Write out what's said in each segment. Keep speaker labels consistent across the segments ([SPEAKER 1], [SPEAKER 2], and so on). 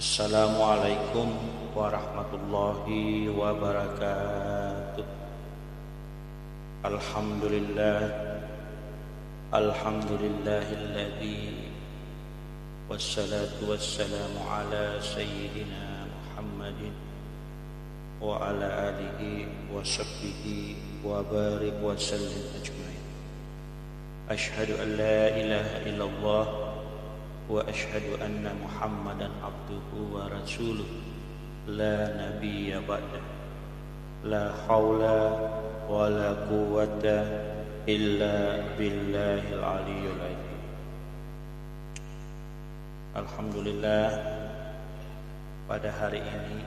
[SPEAKER 1] Assalamualaikum warahmatullahi wabarakatuh. Alhamdulillahilladzi wassalatu wassalamu ala sayyidina Muhammadin wa ala alihi wa sahbihi wa barik wa sallim ajmain. Ashhadu an la ilaha illallah wa ashhadu anna Muhammadan abduhu wa rasuluh la nabiyya ba'da. La haula wa la quwwata illa billahil aliyyil azim. Alhamdulillah, pada hari ini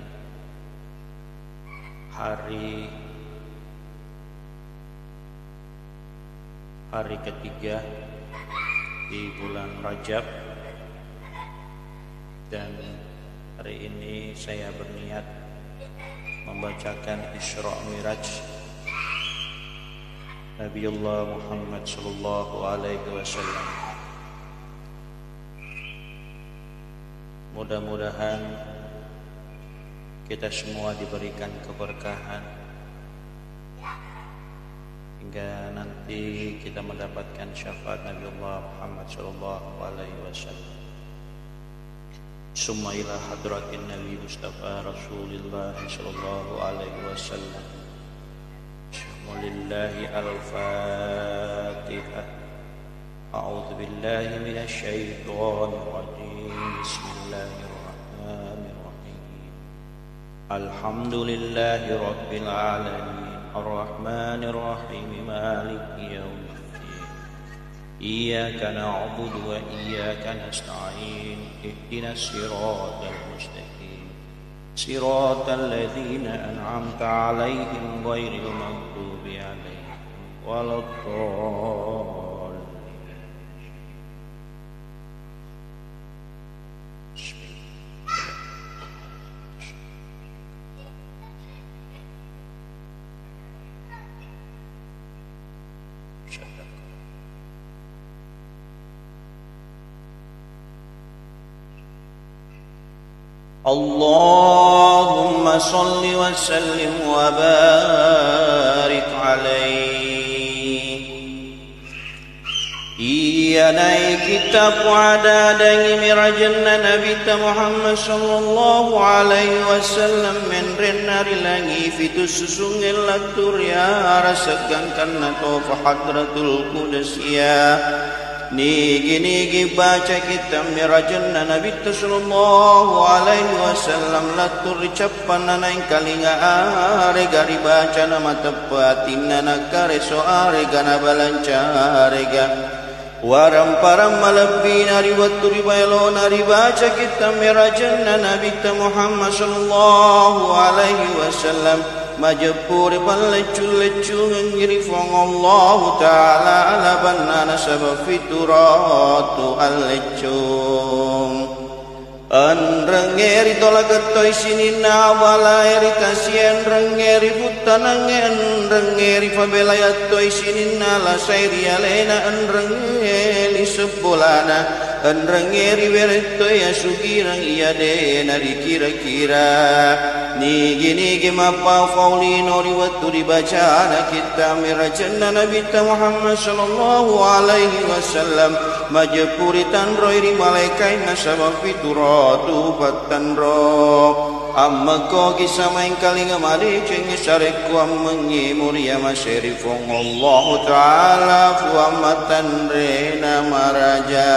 [SPEAKER 1] hari ketiga di bulan Rajab, dan hari ini saya berniat membacakan Isra Miraj Nabiullah Muhammad sallallahu alaihi wasallam. Mudah-mudahan kita semua diberikan keberkahan hingga nanti kita mendapatkan syafaat Nabiullah Muhammad sallallahu alaihi wasallam. Summa ila hadratin Nabi Mustafa Rasulullah sallallahu alaihi wasallam. Bismillahi al-Fatihah. A'udzu billahi minasy syaithanir rajim. Bismillahirrahmanirrahim. Alhamdulillahi rabbil alamin. Arrahmanir rahim. Maliki yaumiddin. Iyyaka na'budu wa iyyaka nasta'in. Ihdinas siratal mustaqim. Siratal ladzina an'amta 'alaihim ghairil maghdubi 'alaihim waladdallin. Allahumma salli wa sallim wa barik alaihi. Iya naik kitab wa'ada dangi mirajanna Nabi Muhammad sallallahu alaihi wasallam menrenari langi fitus susungil latur ya rasakan karena tofa hadratul qudusiyah. Nigi baca kitab mirajanna Nabi sallallahu alaihi wasallam latur capan nanaing kalinga are gari baca nama tepatin nana kareso are gana balanca arega waram param malabbi nari waturi bailo nari baca kitab mirajanna Nabi Muhammad sallallahu alaihi wasallam majapur ballecul ngirifong Allah Ta'ala ala banana sabab fituratu allecum anrengeri tolakatoy sinina walayari tasien rengeri futanangen rengeri fabelayatoy sinina lasairi alena anrengeri sebolana anrengeri weretoy asugirang iade nari kira-kira nigi mapa faulino riwatu dibacana kita mirajanna Nabi Muhammad sallallahu alaihi wasallam majapuritan roiri malaikai nasabah fituratu patanro amma ko kisama ing kalinga mali cengi sareku ammengi muria masyarifong Allah Ta'ala fuamatan rena maraja.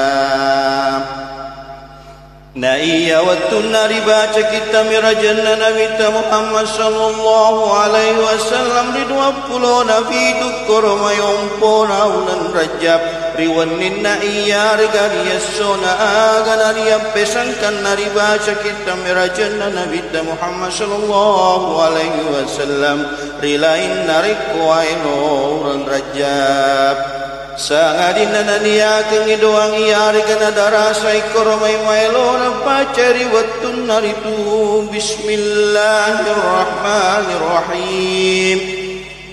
[SPEAKER 1] Na iya waktu nari baca kita mirajanna Nabi Muhammad sallallahu alaihi wasallam ridwa pulau Nabi dukkur mayompo naulan Rajab riwanin na iya regari yasona aga nari pesankan nari baca kita mirajanna Nabi Muhammad sallallahu alaihi wasallam rilain nari kuai naulan Rajab. Sangadina naniya kengi doang iari kana darasa ikoromai mailona pacari watun naritu. Bismillahirrahmanirrahim.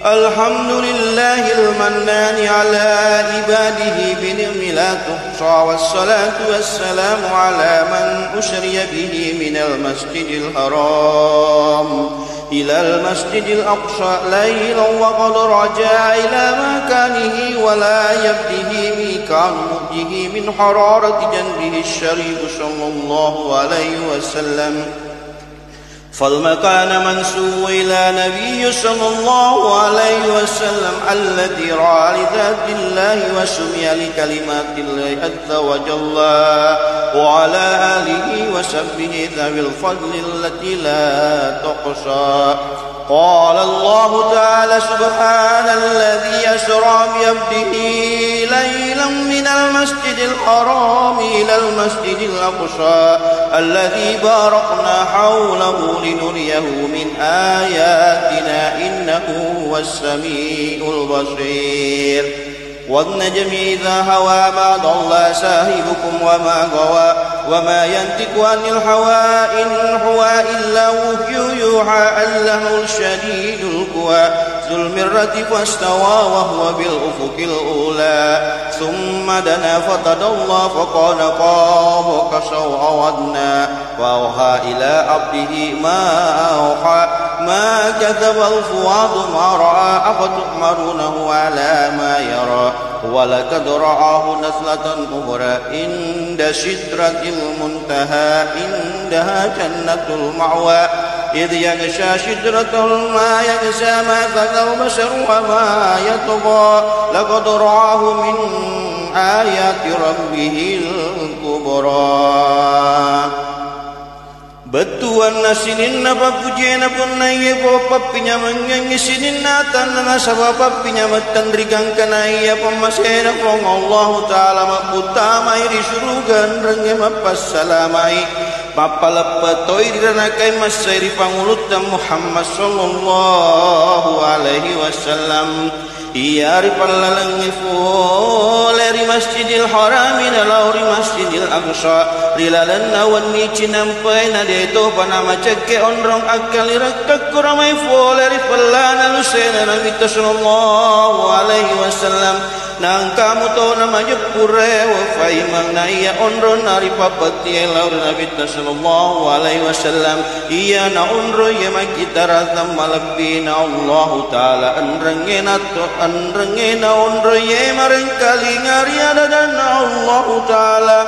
[SPEAKER 1] الحمد لله المنان على عباده بنعم لا تحصى والصلاة والسلام على من أسري به من المسجد الحرام إلى المسجد الأقصى ليلا وقد رجع إلى مكانه ولا يبده ميقات مؤجه من حرارة جنبه الشريف صلى الله عليه وسلم فالمكان منسوب إلى نبي صلى الله عليه وسلم الذي رأى لذات الله وسمي لكلمات الله عز وجل وعلى آله وصحبه ذوي الفضل التي لا تحصى. قال الله تعالى سبحان الذي أسرى بعبده ليلا من المسجد الحرام إلى المسجد الأقصى الذي باركنا حوله لنريه من آياتنا إنه هو السميع البصير. والنجم إذا هوى ما ضل صاحبكم وما غوى وما ينطق عن الهوى إن هو إلا وحي يوحى علمه الشديد القوى ذو المرة فاستوى وهو بالأفق الأولى ثم دنا فتدلى فقال قاب قصر أودنا وأوحى إلى عبده ما أوحى ما كذب الفؤاد ما رأى أفتؤمرونه على ما يرى ولقد رآه نزلة أخرى عند سدرة المنتهى عندها جنة المأوى إذ يغشى سدرة ما يغشى ما ذاق البشر وما يطغى لقد رآه من آيات ربه الكبرى. Betuan nasinin na pagpujena pun na iye po papinya menyanyi sinin na tanana sa papinya matandrigang kanaya pamasena pong Allah Ta'ala maputamay risurugan rangge mapasalamay mapalapatoy ranakay masayri pangulut na Muhammad sallallahu alaihi wasallam iyari palalangi fuleri masjidil haram inalauri masjidil aqsa rilalan nawan ni cinampay na dito panama cekke onrong akali rakak kuramay fuleri palana lusena nabita sallallahu alaihi wasallam nang kamu to na majapure wa faimang na iya onron nari papati lauri nabita sallallahu alaihi wasallam iya na onro ya makita razam malabina Allah Ta'ala anrangena to anrangena onro ye marengkali ngariada dan Allah Ta'ala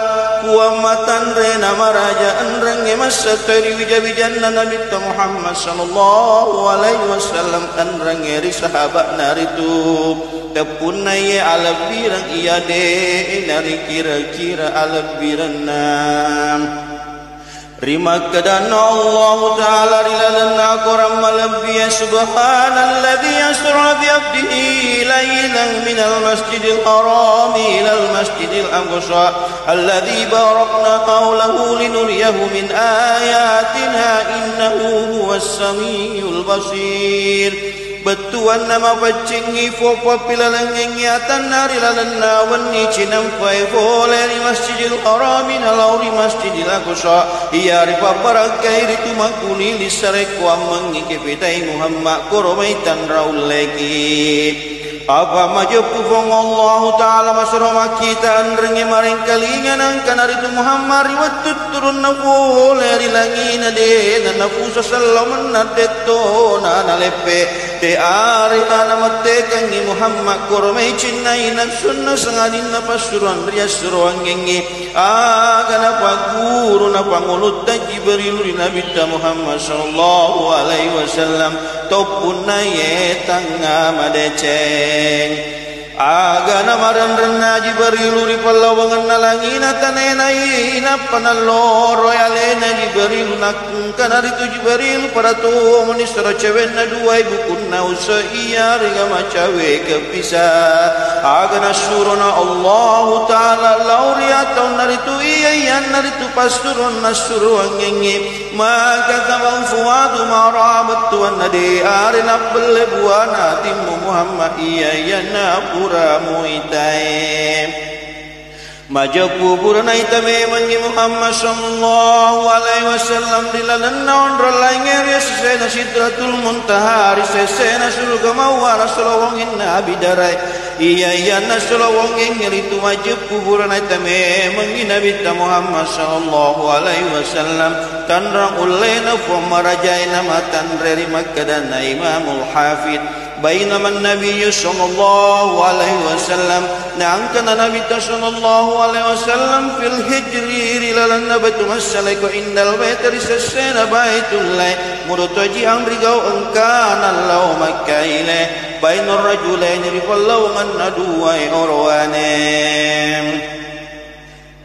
[SPEAKER 1] kuamatan rena maraja anrange masatari wijabijanna Nabi Muhammad sallallahu alaihi wasallam anrange ri sahabat naritu tepunna ye alabirang iya de nari kira-kira alabirana Rima kadana Allah Ta'ala rilalana koram malabbiya subhanalladhi asra bi'abdihi laylan minal masjidil harami ilal masjidil aqsa alladhi barakna hawlahu linuriyahu min ayatina innahu huwas samiul basir. Betuan nama pacingi fo papilalang ingatan nari lalana wani cinampai fo leri masjidil haram inalauri masjidil aqsa iya ripa parakai ritu makuni lisarek wa mengi kepitai Muhammad koromaitan raul lagi apa majupu fong Allah Ta'ala masroma kita andrengi maring kalingan angkan aritu Muhammad riwatut turun nafu leri langina de nafu sasalam nadeto nalepe te ari anamate kangi Muhammad koromai cinai nafsunna sangadin napasuran rias suruan gengi agana paguru na pangulut Jibril Nabi Muhammad sallallahu alaihi wasallam topuna ye tanga madece aga namaran rena Jibril ri pallawangan nalangina tanena ina panalloro alena Jibril nakkan aritu Jibril para tu manisra cewenna dua ibu kunna usaiya riga macawe kepisa aga nasuruna Allah Ta'ala lauriatau naritu iya naritu pasturun nasuru angengi maka tabang fuadu marabatuan nade arina belebuana timu Muhammad iya na pura muitai Majapu purana itame mangi Muhammad sallallahu alaihi wasallam dilalan naon ralanger ya sesena sidratul muntaha sesena surga mawara salawang inna bidarai iya nasalawang ngeritu majapu purana itame mangi Nabi Muhammad sallallahu alaihi wasallam tanrang ulena famarajaina matan reri Makkah dan Imamul Hafid بينما النبي صلى الله عليه وسلم نعنكنا نبي صلى الله عليه وسلم في الهجر إلى النبت مسلك إن البيت رسسين بيت الله مرتجي أمرقوا أن كان الله مكة إليه بين الرجلين رفالله من ندوى أروانهم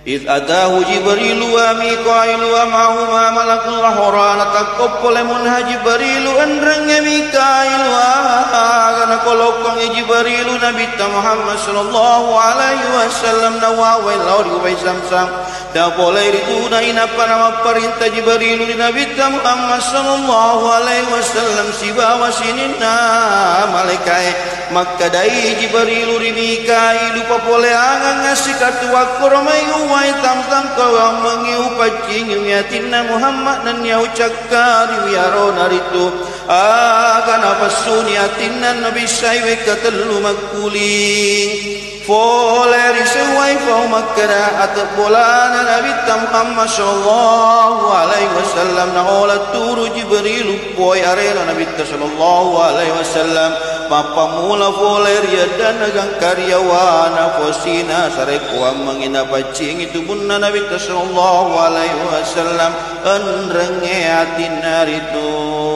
[SPEAKER 1] إذ أتاه جبريل وميكائيل ومعهما ملك الرحران تقبل منها جبريل أنرن ميكائيل وآغن قلوكم جبريل نبي محمد صلى الله عليه وسلم نواوي اللور ويسمسم boleh ditunain apa nama perintah Jibril di Nabi Muhammad sallallahu alaihi wasallam si bawa sinina malaikat maka dai Jibril di Mikail lupa boleh angan ngasih katua kormayu wai tam-tam kau mengiu pacing yatinna Muhammad dan ya ucakkan wiaro naritu akan apa sunyatinna Nabi saywe katelu makuling Foleri sewai fau makara atat bolana Nabi Muhammad sallallahu alaihi wasallam na ola turu Jibril boy arela Nabi sallallahu alaihi wasallam papa mula foleri dan nagang karyawana fosina sarekwa mangina pacing itu bunna Nabi sallallahu alaihi wasallam anrenge atinaritun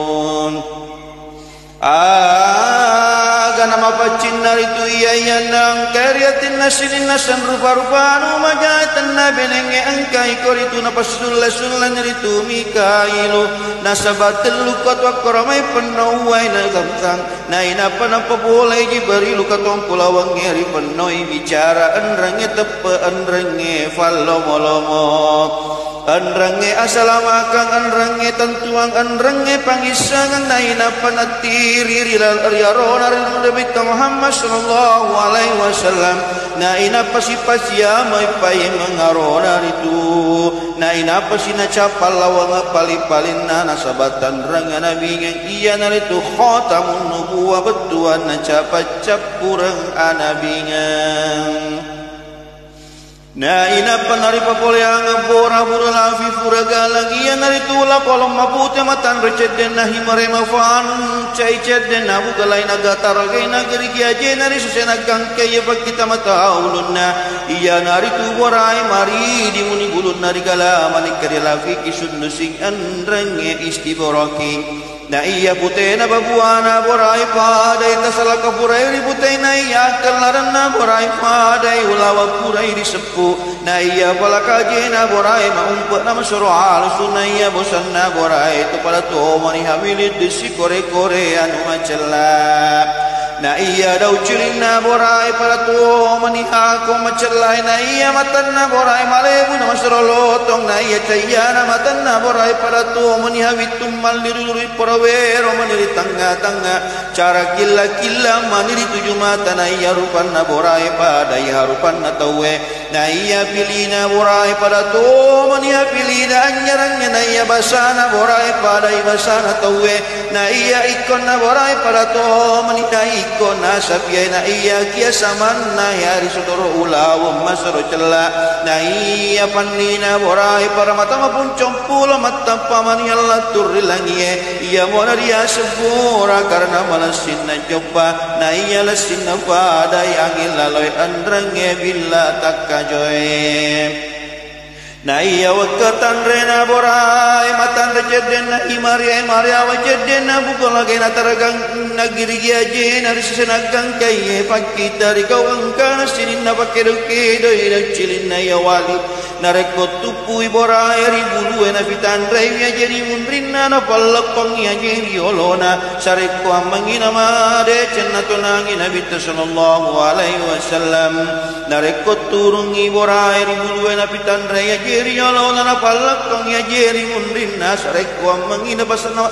[SPEAKER 1] nama pacin itu iya nang karyatin nasilin nasan rupa-rupa majatan nabi nenge angkai koritu napasulla sulla nyeritu Mikailu nasabatul lukat wakramai penawai nagamsang naina panapa boleh Jibril katom pulawang ngeri penoi bicara enrenge tepe enrenge fallomo-lomo Anrenge asalamakang anrenge tentuang anrenge pangisangan naina panatiri rilal riarona rilal Nabi Muhammad sallallahu alaihi wasallam naina pasipasya mai pai mengarona itu naina pasina capal lawang pali-palina nasabatan ranga nabi yang iya naritu khatamun nubuwah betuan nacapat capurang anabingan Na ina panari papoleang bora bura lafi furaga lagi ya nari tula kolom mapute matan receden nahi marema fan cai ceden nabu galai naga taragai nagari kiaje nari susena gangke ya kita mata ulunna iya nari tu borai mari dimuni bulun nari gala manik kari lafi kisud nusing anrenge istiboraki Na iya putena babuana borai padai tasalaka purai putena iya kelaran na borai padai ulawa purai disepu na iya palakajena borai maumpat nama surual sunaya bosan na borai tu pada tu mani hamilid disi kore-kore anu macela Na iya dau cilina borai pada tu mani aku macelai na iya matan na borai malebu nama surolotong na iya cayana matan na borai pada tu mani hawitum maliruri Wero maniri tangga-tangga cara kila-kila maniri tujuh mata na iya rupan na borai pada iya harupan na tawe na iya pilina borai pada to mania pilina anyarangnya na iya basana borai pada iya basana tawe na iya ikon na borai pada to manita ikon na sapia na iya kia saman na yari sodoro ulaw masoro cela na iya panina borai para mata mapun compulo mata pamani Allah turrilangie iya mona dia sebura karena malasin na jopa na iya lasin na padai angin laloi andrange bila takajoe na iya wakatan rena borai matan rejeden na imari awajeden na bukol lagi na taragang nagiri aje na risenagang kaya pakita rikau angka sinin na pakiruki doi na cilin na yawali na rekot tupui borai ribulu na pitan rei ya jadi mundrin na palapang ya jadi olona sareko amangina made cenna tonangi nabi sallallahu alaihi wasallam na rekot turungi borai ribulu na pitan rei ya jeri olona na palakong ya jeri mundrin na sareko amangina basana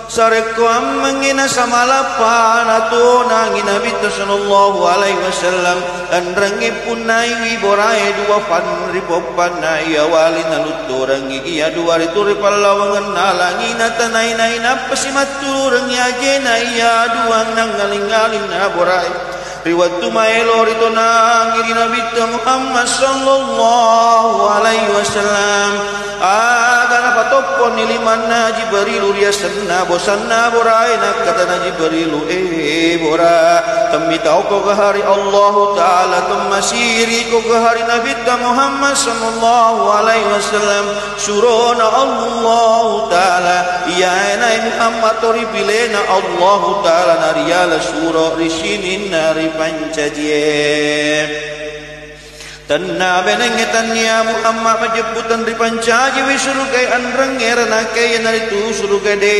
[SPEAKER 1] sareko amangina samalapan ato nangin Nabi sallallahu alaihi wasallam andrangi punai wi borai dua panri popana ya walina luturangi iya dua rituri pallawangan nalangi natanai nai napasimaturang ya jena iya dua nangaling-aling na borai riwatu maelo rito nangiri Nabi Muhammad sallallahu alaihi wasallam agana patopon nilimanna Jibrilu riasanna bosanna borai nakatana Jibrilu bora tammi tau ko gahari Allah taala tamasiri ko gahari Nabi Muhammad sallallahu alaihi wasallam surona Allah taala ya nai Muhammad tori pilena Allah taala nariyala suro risinin nari pancaje tanna benengetannya Muhammad majebutan ripancaji wisurugai andrangerana kaya naritu surugai de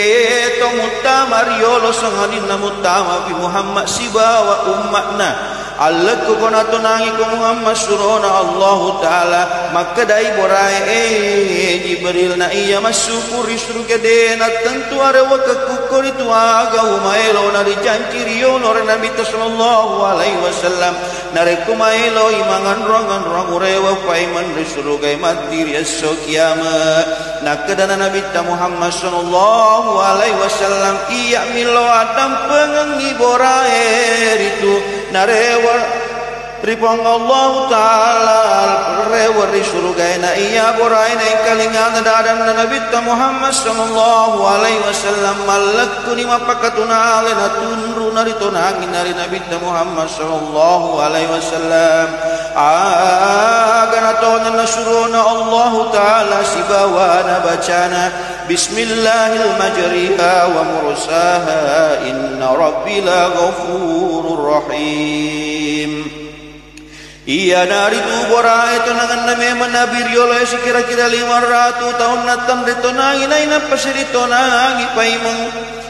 [SPEAKER 1] to mutamariolo sanganin namutama fi Muhammad sibawa ummatna Allah ko konato nangi ko Muhammad surona Allah taala maka dai borai Jibril na iya masukuri surugai de na tentu arewa kekukuri tu aga umaelo na dijanciriyo nore Nabi sallallahu alaihi wasallam nare kumaelo imangan rong urewa paiman risurugai mati riaso kiamat nakadana Nabi Muhammad sallallahu alaihi wasallam iya milo adam pengengi borai itu narewa ripong Allah taala rewa risurugai na iya borai na ikalingan dadan Nabi Muhammad sallallahu alaihi wasallam malakuni mapakatuna na tunru narito nangin nari Nabi Muhammad sallallahu alaihi wasallam agana tonan nasuruna Allah taala sibawana bacana bismillahil majriha wa mursaha inna rabbi la ghafurur rahim iya nari tu borai tonangan name manabir yolo kira-kira 500 tahun natam ritonangi naina pasiritonangi paimang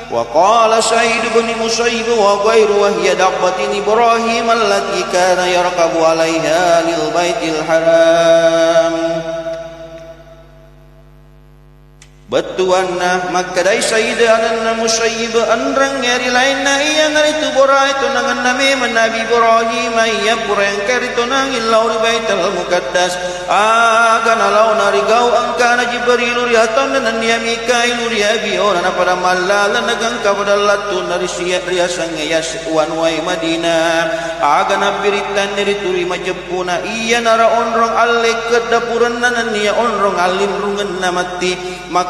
[SPEAKER 1] wa qala Sa'id bin Musayyib wa ghairu wa hiya daqbatin Ibrahim allati kana yarqabu 'alaiha lil baitil haram batuanna makadai Sayyidana Musayyib andrang ngeri lainna iya naritu borai tonangan name Nabi Ibrahim iya purang kari tonangi lauri baitul muqaddas agana lau narigau angkana Jibril riaton dan ya Mikail riabiona na pada malala nagang kabadalatu narisiya riasang yas wanwai Madinah agana biritan nirituri majepuna iya nara onrong alek kedapuran nanan ya onrong alim rungan namati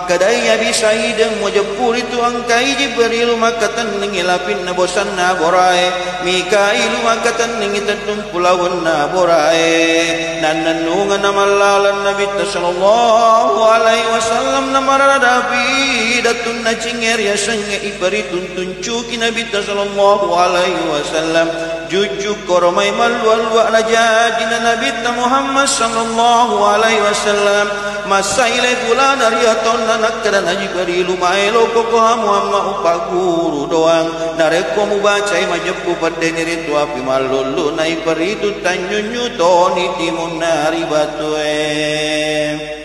[SPEAKER 1] kadai abi Sa'idang mojapur itu angkai Jibril maka tanning ilapin na bosan na borai Mikail maka tanning itadung pulawan na borai nananungan na malalan Nabi sallallahu alaihi wasallam na maradabi datun na cinger ya sanga ibaritun tuncuki Nabi sallallahu alaihi wasallam jujuk koromai malwalwa na jadi na Nabi Muhammad sallallahu alaihi wasallam masailai bulan ariaton nakadana Jibril maelo ko Muhammad upaguru doang nareko mubacai majepu padeni ritu api malulu nai peritu tanyunyu toni timun nari batue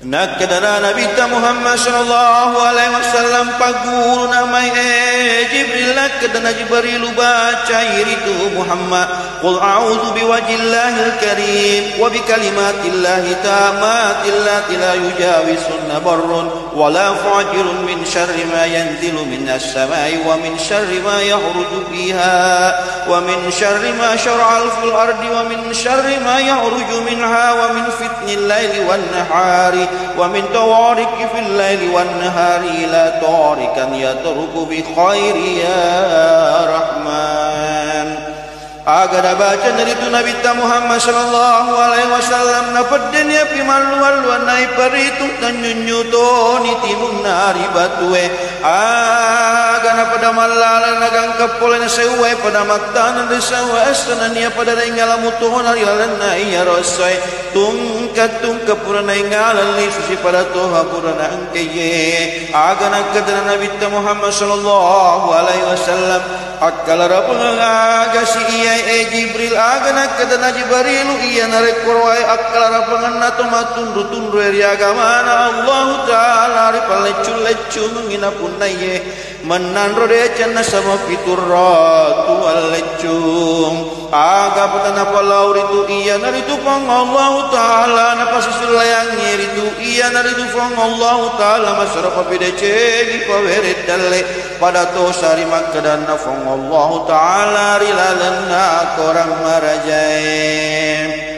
[SPEAKER 1] nakadana Nabi Muhammad sallallahu alaihi wasallam paguru namai Jibril nakadana Jibril bacai ritu Muhammad qul a'udzu biwajhillahil karim wa bikalimatillahi tammatil lati la yujawisunna barrun wa la fajirun min syarri ma yanzilu minas samai wa min syarri ma yahruju fiha wa min syarri ma syara'al fil ardi wa min syarri ma yahruju minha wa min fitnil laili wan nahari wa min tawariki fil laili wan nahari la tarikan yatruku bi khairi ya rahman agada baca dari tu Nabi Muhammad sallallahu alaihi wasallam na padden ya pimalu-malu nai peritu tanyunyu toni timun nari batue agana pada malala nagang kapole na sewe pada maktan de sewe asnania pada ringala mutuhon ari lan ya rosai tungkatung kapurana ingalan li susi pada toha purana angkeye agana kadana Nabi Muhammad sallallahu alaihi wasallam akkalara pengaga si iya Jibril agana kadana Jibril iya narekorwai akkalara penganna tomatundu tundu eri agamana Allah taala ripaleccu mengina punaye menandro de cenna sama fiturratu alecung aga patana palau ritu iya naritu pang Allah taala napa sisulayang ritu iya naritu pang Allah taala masrafa bidece gi paweret dalle pada to sari makdan nafang Allah taala rilalana korang marajai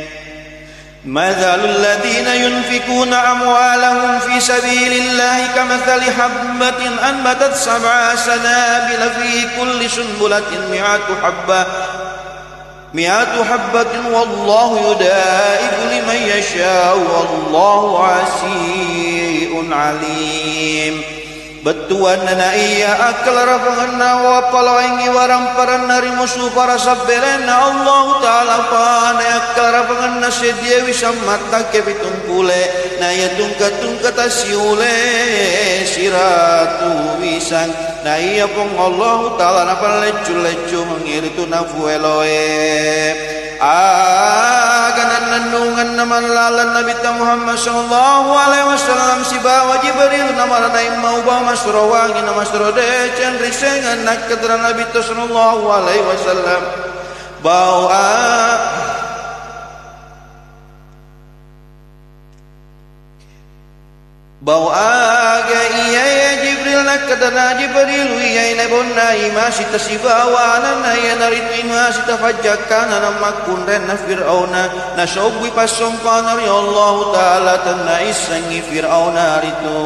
[SPEAKER 1] مثل الذين ينفقون أموالهم في سبيل الله كمثل حبة أنبتت 7 سنابل في كل سنبلة 100 حبة والله يضاعف لمن يشاء والله واسع عليم Betuan na iya aklar panganna wa palawangi warang paranari musuh para sabbelena Allah taala pana aklar panganna sedia wisamata ke pitungkule na ya tungkat asiule siratu wisang na iya pong Allah taala napa lecu mengiritu nafueloe aganan nandungan naman lalan Nabi Muhammad sallallahu alaihi wasallam si bawa Jibril namara na mau ba masrawangi na masrode cen risengan nak kadra Nabi sallallahu alaihi wasallam bau aga iya Jibril nak kadana Jibril iya ina bonna ima sita sibawana na ya naritu ima sita fajakana na makundren na Fir'auna na sobwi pasongkana ri Allah taala tanna isangi Fir'auna ritu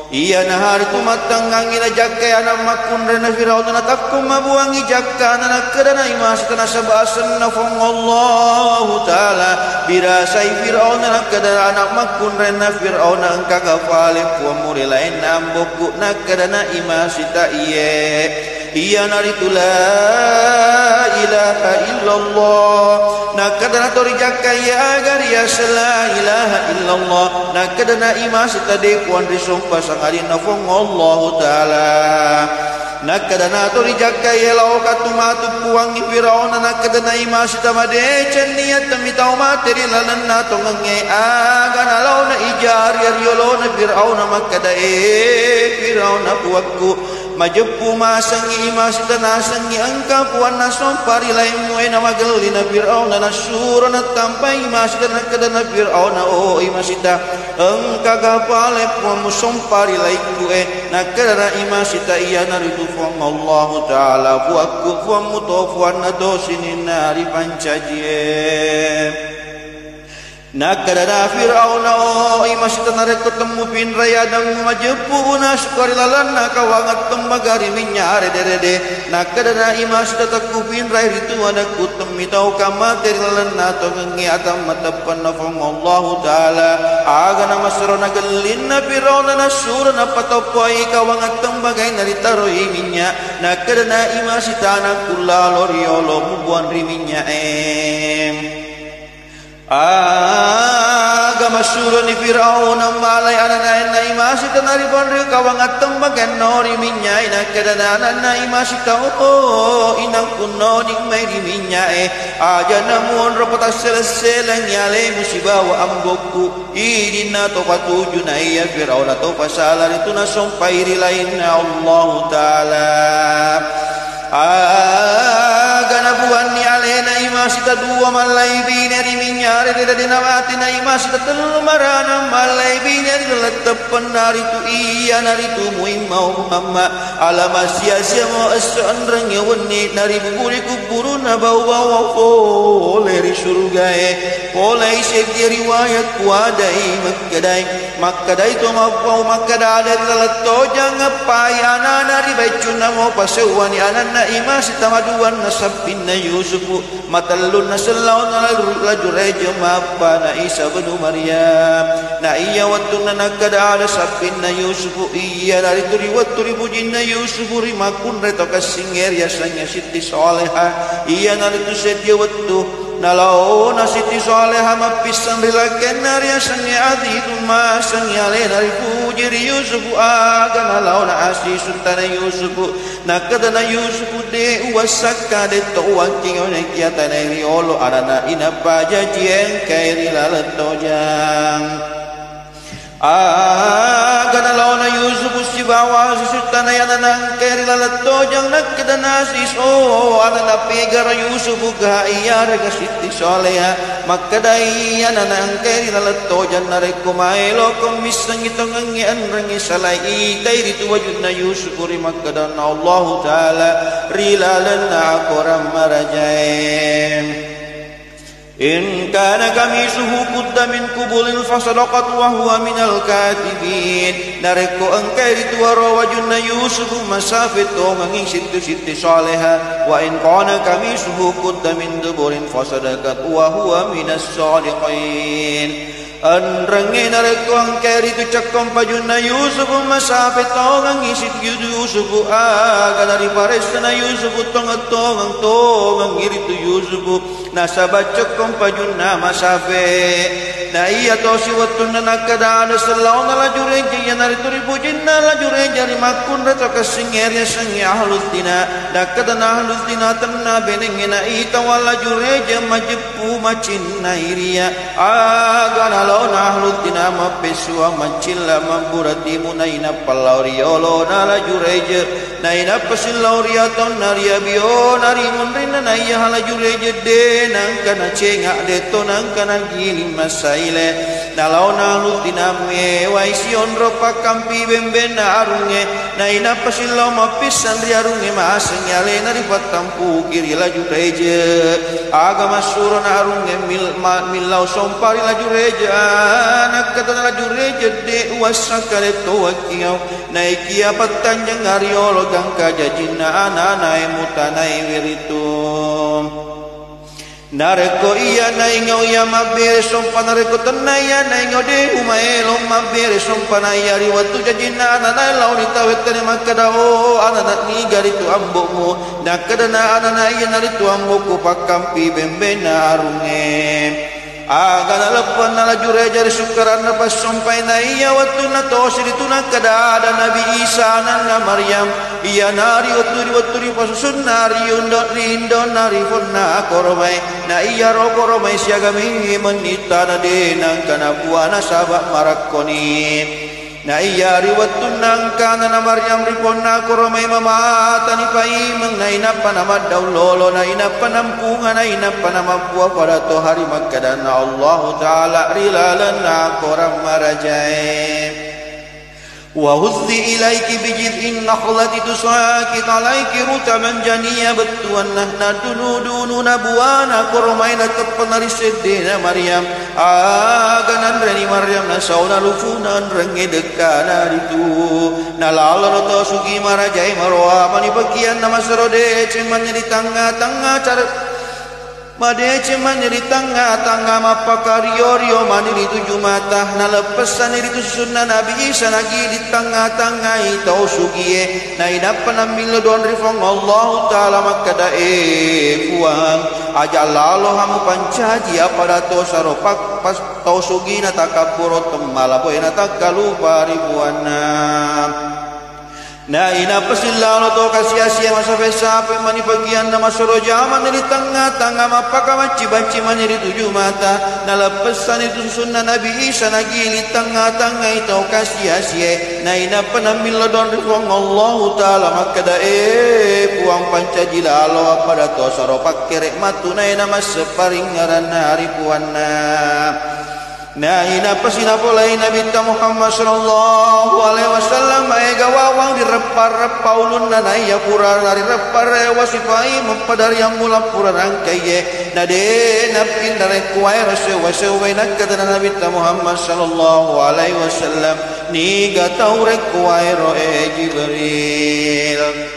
[SPEAKER 1] iya na haritu matanggangi na jakkaya na makundren na Fir'auna na takkum mabuangi jakkana na kadana ima sita na sabasan na fong Allah taala birasai Fir'auna na kadana na makundren na Fir'auna kagafale puan muri lain namboku nakadana imasita iya naritu la ilaha illallah nakadana torijaka iya agar ya la ilaha illallah nakadana imasita de puan risumpa sangari nafong Allah taala nakadana torijaka iya lau katumatu puangi Firauna nakadana imasita made cenniat tamitau materi lalanna tongange agana lau na ijar yolo na Firauna makadae Firauna puakku majepu masangi imasita nasangi angka puan nasom pari lain muai na magali na Firauna na sura na tampai imasita nakadana Firauna oh imasita angka gapale puan musom pari lain kue nakadana imasita iya naritu fuang Allah Ta'ala puakku fuang mutofuan na dosinin nari pancajie nakadana Fir'auna oh imasita narek ketemu pinraya dan majepu naskari lalana kawangat tembagari minyare derede nakadana imasita takku pinraya itu anakku temitau kamateri lalana tongengi atam matapan nafong Allah Ta'ala agana masrona gelina Fir'auna nasurana patopoi kawangat tembagai naritaroi minyak nakadana imasita anakku laloriolo mubuan riminya agama suruh ni Firauna malai anana na imasi tanari bandri kawangat tembagan nori minyai na kadana na imasi tau inang kuno ning mai di minyai aja namun rapata selesai nyale musibah wa amboku idina to patuju na iya Firauna to pasalar itu na sompai lain Allah Taala agana buan ni alena imasita dua malai binari minyare tidak dinawati na imasita telmarana malai binari letepan dari tu iya nari tu muimau Muhammad alama sia-sia mo asan rangya wani nari buburi kuburu na bau-bau oleri surga oleh sedia riwayat kuadai makadai to mau makadai leto jangan payana nari bacuna mo pasewani anana imasita maduan nasabinna Yusufu matallun nasallaw lajuraj mappa na Isa bin Maryam na iya watun nakada ala sabinna Yusufu iya dari turi waturi bujinna Yusufu rimakun reto kasinger yasanya siti soleha iya naritu sedia wattu nalau nasiti soleha mapisan rilaken naria sangi adidun ma sangi ale nari fujiri Yusufu aga nalau na asi sultana Yusufu nakadana Yusufu de uwasaka de towanking one kiatana riolo arana inapaja jien kairi lalatojang agana launa Yusufu sibawa sultana yana nang kairi lalatojang nakadana siso arana pegar Yusufu ga iyar ga siti soleha makadai yana nang kairi lalatojang nareko maelo komisang itong angian rangi salai kairi tu wajudna Yusufu rimakadana Allah taala rilalana koram marajai إن كان قميصه قد من قبل فصدقت وهو من الكاذبين نركو أنكيرت وروجنا يوسف مسافة من ست صالحة وإن كان قميصه قد من دبر فصدقت وهو من الصادقين Anrange nareko angkeri tu cakkom pajuna Yusuf masafe tongang isit Yusuf aga dari paresna Yusuf tongang iri tu Yusuf nasaba cakkom pajuna masafe na iya tosi watuna nakada selau na lajureje ya nari turi bujinna lajureje ari makun reto kasingernya sangi ahlustina nakada na ahlustina tanna benengena ita wala jureje majepu macinna iria aga na ahlustina mapesua macilla mamburati munaina palauriolo na lajureje naina pasilauria ton naria bio nari munrina na iya lajureje de nangkana cenga de to nangkana gili masai nalau nalu tiname waision ropa kampi bembena arunge naina pasilau mapisan ri arunge masanyale nari patampu kiri laju reje agama surana arunge milau sompari laju reje nakata laju reje de wasakale to wakiau naikia patanjang ariolo gangka jajina ananae mutanai wiritum nareko iya naingo ya mabere sompa nareko tenaya naingo de umaelo mabere sompa nayari watu jajina anana launi tawetene makadao anana ni garitu ambomu nakadana anana iya naritu amboku pakampi bembena arunge agana lepan nala jureja sukaran pas sompai na iya watu na tosiri tu nakada Nabi Isa nana Maryam iya nari waturi pasusun nari rindo nari fonna koromai na iya rokoromai siagami menita na denang kana buana sabak marakoni na iya riwatun nangkana na Maryam riponna koromai mamata ni paimang na inapanamad daw lolo na inapanampunga na inapanamapua pada to hari magkadan na Allah Ta'ala rilalan na koram marajay وهزي إليك بجذع النخلة تساقط عليك رطبا جنيا بتوانه دون نبوانا كرمين تبنا رسدين مريم آغنان رني مريم نسونا لفونا رنgi dekana itu nalala roto sugi marajai marwa mani bagian nama serode cuman di tengah-tengah cara Made cuman di tengah-tengah mapakario mani di tujuh mata nalepesan di sunnah Nabi Isa lagi di tengah-tengah itu sugie na idapan ambil don rifong Allah Ta'ala makadae puang aja lalu hamu pancaji apa to saropak pas tau sugi na takapuro temala boy na takalupa ribuana na ina pasilalo to kasia-sia masafe-safe mani bagian nama soro jaman di tengah-tengah mapaka banci mani di tujuh mata nalepesan itu sunnah Nabi Isa lagi di tengah-tengah itu kasia-sia na ina penambil don rifong Allah Ta'ala makadae puang pancajilalo pada to saro pakerek matu na ina mas separingaran hari puana na ina pasina polai Nabi Muhammad sallallahu alaihi wasallam ay gawawang di repar paulun na naya pura nari repar wasifai mempadari yang mula pura rangkaye na de napin dari kuai rasewa nakata Nabi Muhammad sallallahu alaihi wasallam ni gatau rek kuai roe Jibril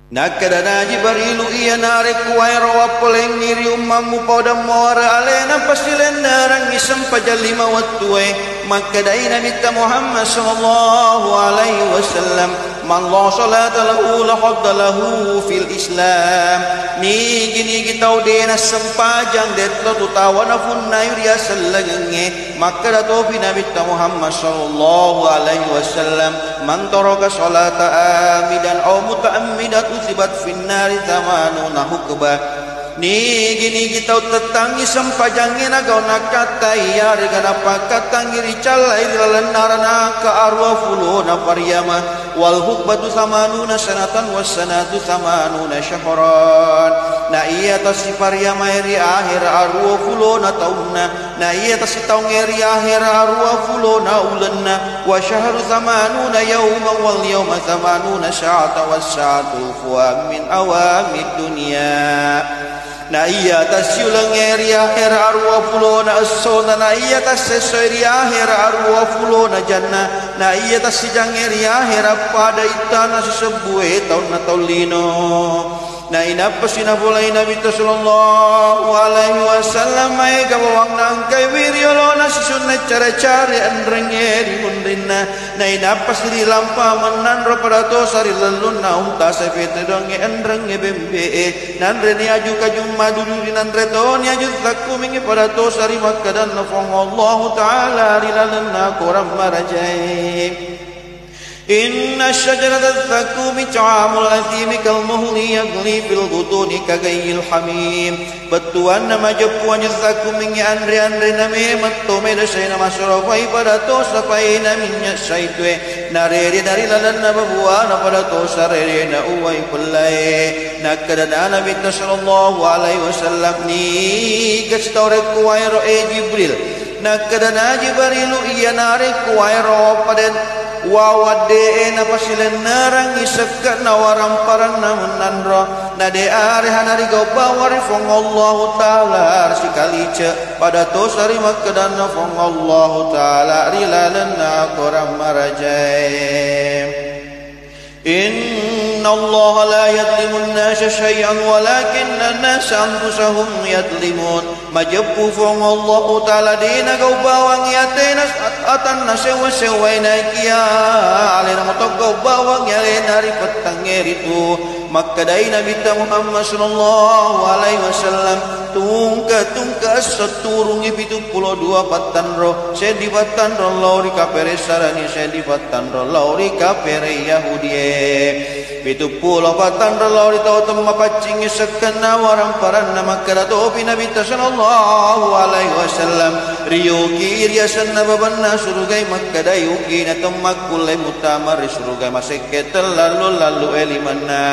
[SPEAKER 1] Nakadana Jibrilu iya narik kuwairo wapoleng ngiri ummamu pada muara alena pasilen narang isam pajalima wattuwe makadai Nabi Muhammad sallallahu alaihi wasallam man la salata lahu la hadda lahu fil Islam ni gini kita udena sempajang detto tutawana funna yuria sallange makada topi Nabi Muhammad sallallahu alaihi wasallam man taraka salata amidan aw mutaammidan usibat finnari tamanuna hukba ni gini kita tetangi sempajangin agau nakatai ya regana pakatangi ricalai dilalan narana ka arwa fuluna faryama wal hukbatu samanuna sanatan was sanatu samanuna syahran na iya tasi faryama eri akhir arwa fuluna taunna na iya tasi taung eri akhir arwa fuluna ulanna wa syahru samanuna yawma wal yawma samanuna sya'ata was sya'atu fuwa min awamid dunia na iya tasyulang area hera arwa fulona asona na iya tassesoria hera arwa fulona janna na iya tasijang area hera pada itana sesebue tahun na taulino na inapa sinabulay Nabi sallallahu alaihi wasallam ay gawang nang kay wiriolona sisunat cara-cara andrengeri mundrinna na inapa sililampa manandro padato sari lalun na unta sa fetedong andrenge bembe nandre ni aju kajum maduri nandre to ni aju takku mingi padato sari makkadan nafong Allah taala rilalan na koram marajai إن الشجرة الزقوم طعام الأثيم كالمهل يغلي في البطون كغلي الحميم بتوان ما جبوان الزقوم من أنري نمي متومي دشينا مشرفي بدتو سفينا من الشيطوي ناريري ناري للن ببوان بدتو سريري نأوي كلي نكدنا نبي صلى الله عليه وسلم ني كستورك ويرو جبريل نكدنا جبريل إيا نارك ويرو بدن wawade na pasilen narang isakka na waram parang na menandro na de are hanari go bawari fong Allah taala sikalice pada to sari makdan na fong Allah taala rilalan na koram marajai Inna Allah la yadlimu an-nasa syai'an walakinna an-nasa anfusahum yadlimun majabbu fong Allah taala dina go bawang yatena atan nasewa naikia alena motok go bawang yalena ripet tangeritu makadai Nabi Muhammad sallallahu alaihi wasallam tungka seturungi 72 patan roh sedi patan roh lauri kapere sarani sedi patan roh lauri kapere Yahudi 70 patan roh lauri tau temma pacingi sekena waram paranna makada topi Nabi sallallahu alaihi wasallam riyuki iriasan nababanna surugai makadai uki na temmak kulai mutamar surugai maseket lalu elimanna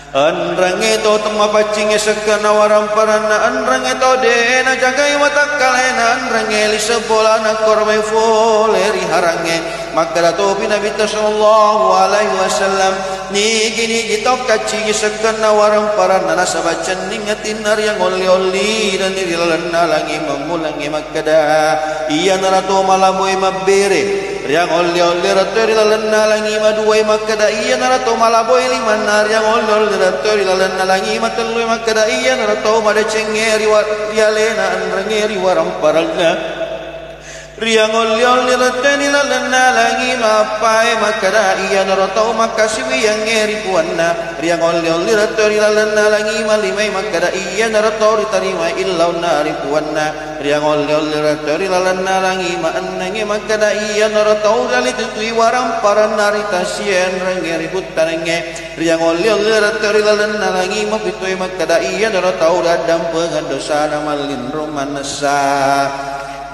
[SPEAKER 1] Anrange to temma pacing sekana waram parana anrange to de na jagai watak kalena anrange li sebolana korme foleri harange makara to Nabi sallallahu alaihi wasallam ni gini gitok kaci sekana waram parana nasabacan ningatin nar yang oli dan dilalana langi memulangi makada iya narato malaboy mabere yang oli ratori lalana langi maduai makada iya narato malaboy liman nar yang oli ratori lalana langi matalui makada iya narato mada cengeri yalena anrengeri waram paralna riang oli ratori lalana langi mapai makada iya narato makasiwi yang ngeri puanna riang oli ratori lalana langi malimai makada iya narato tarima illau nari puanna riang oli ratori lalana langi maannangi makada iya narato dali tutui waram paranari tasien rengeri putanenge riang oli ratori lalana langi mapitui makada iya narato dadam pengadosa namalin romanasa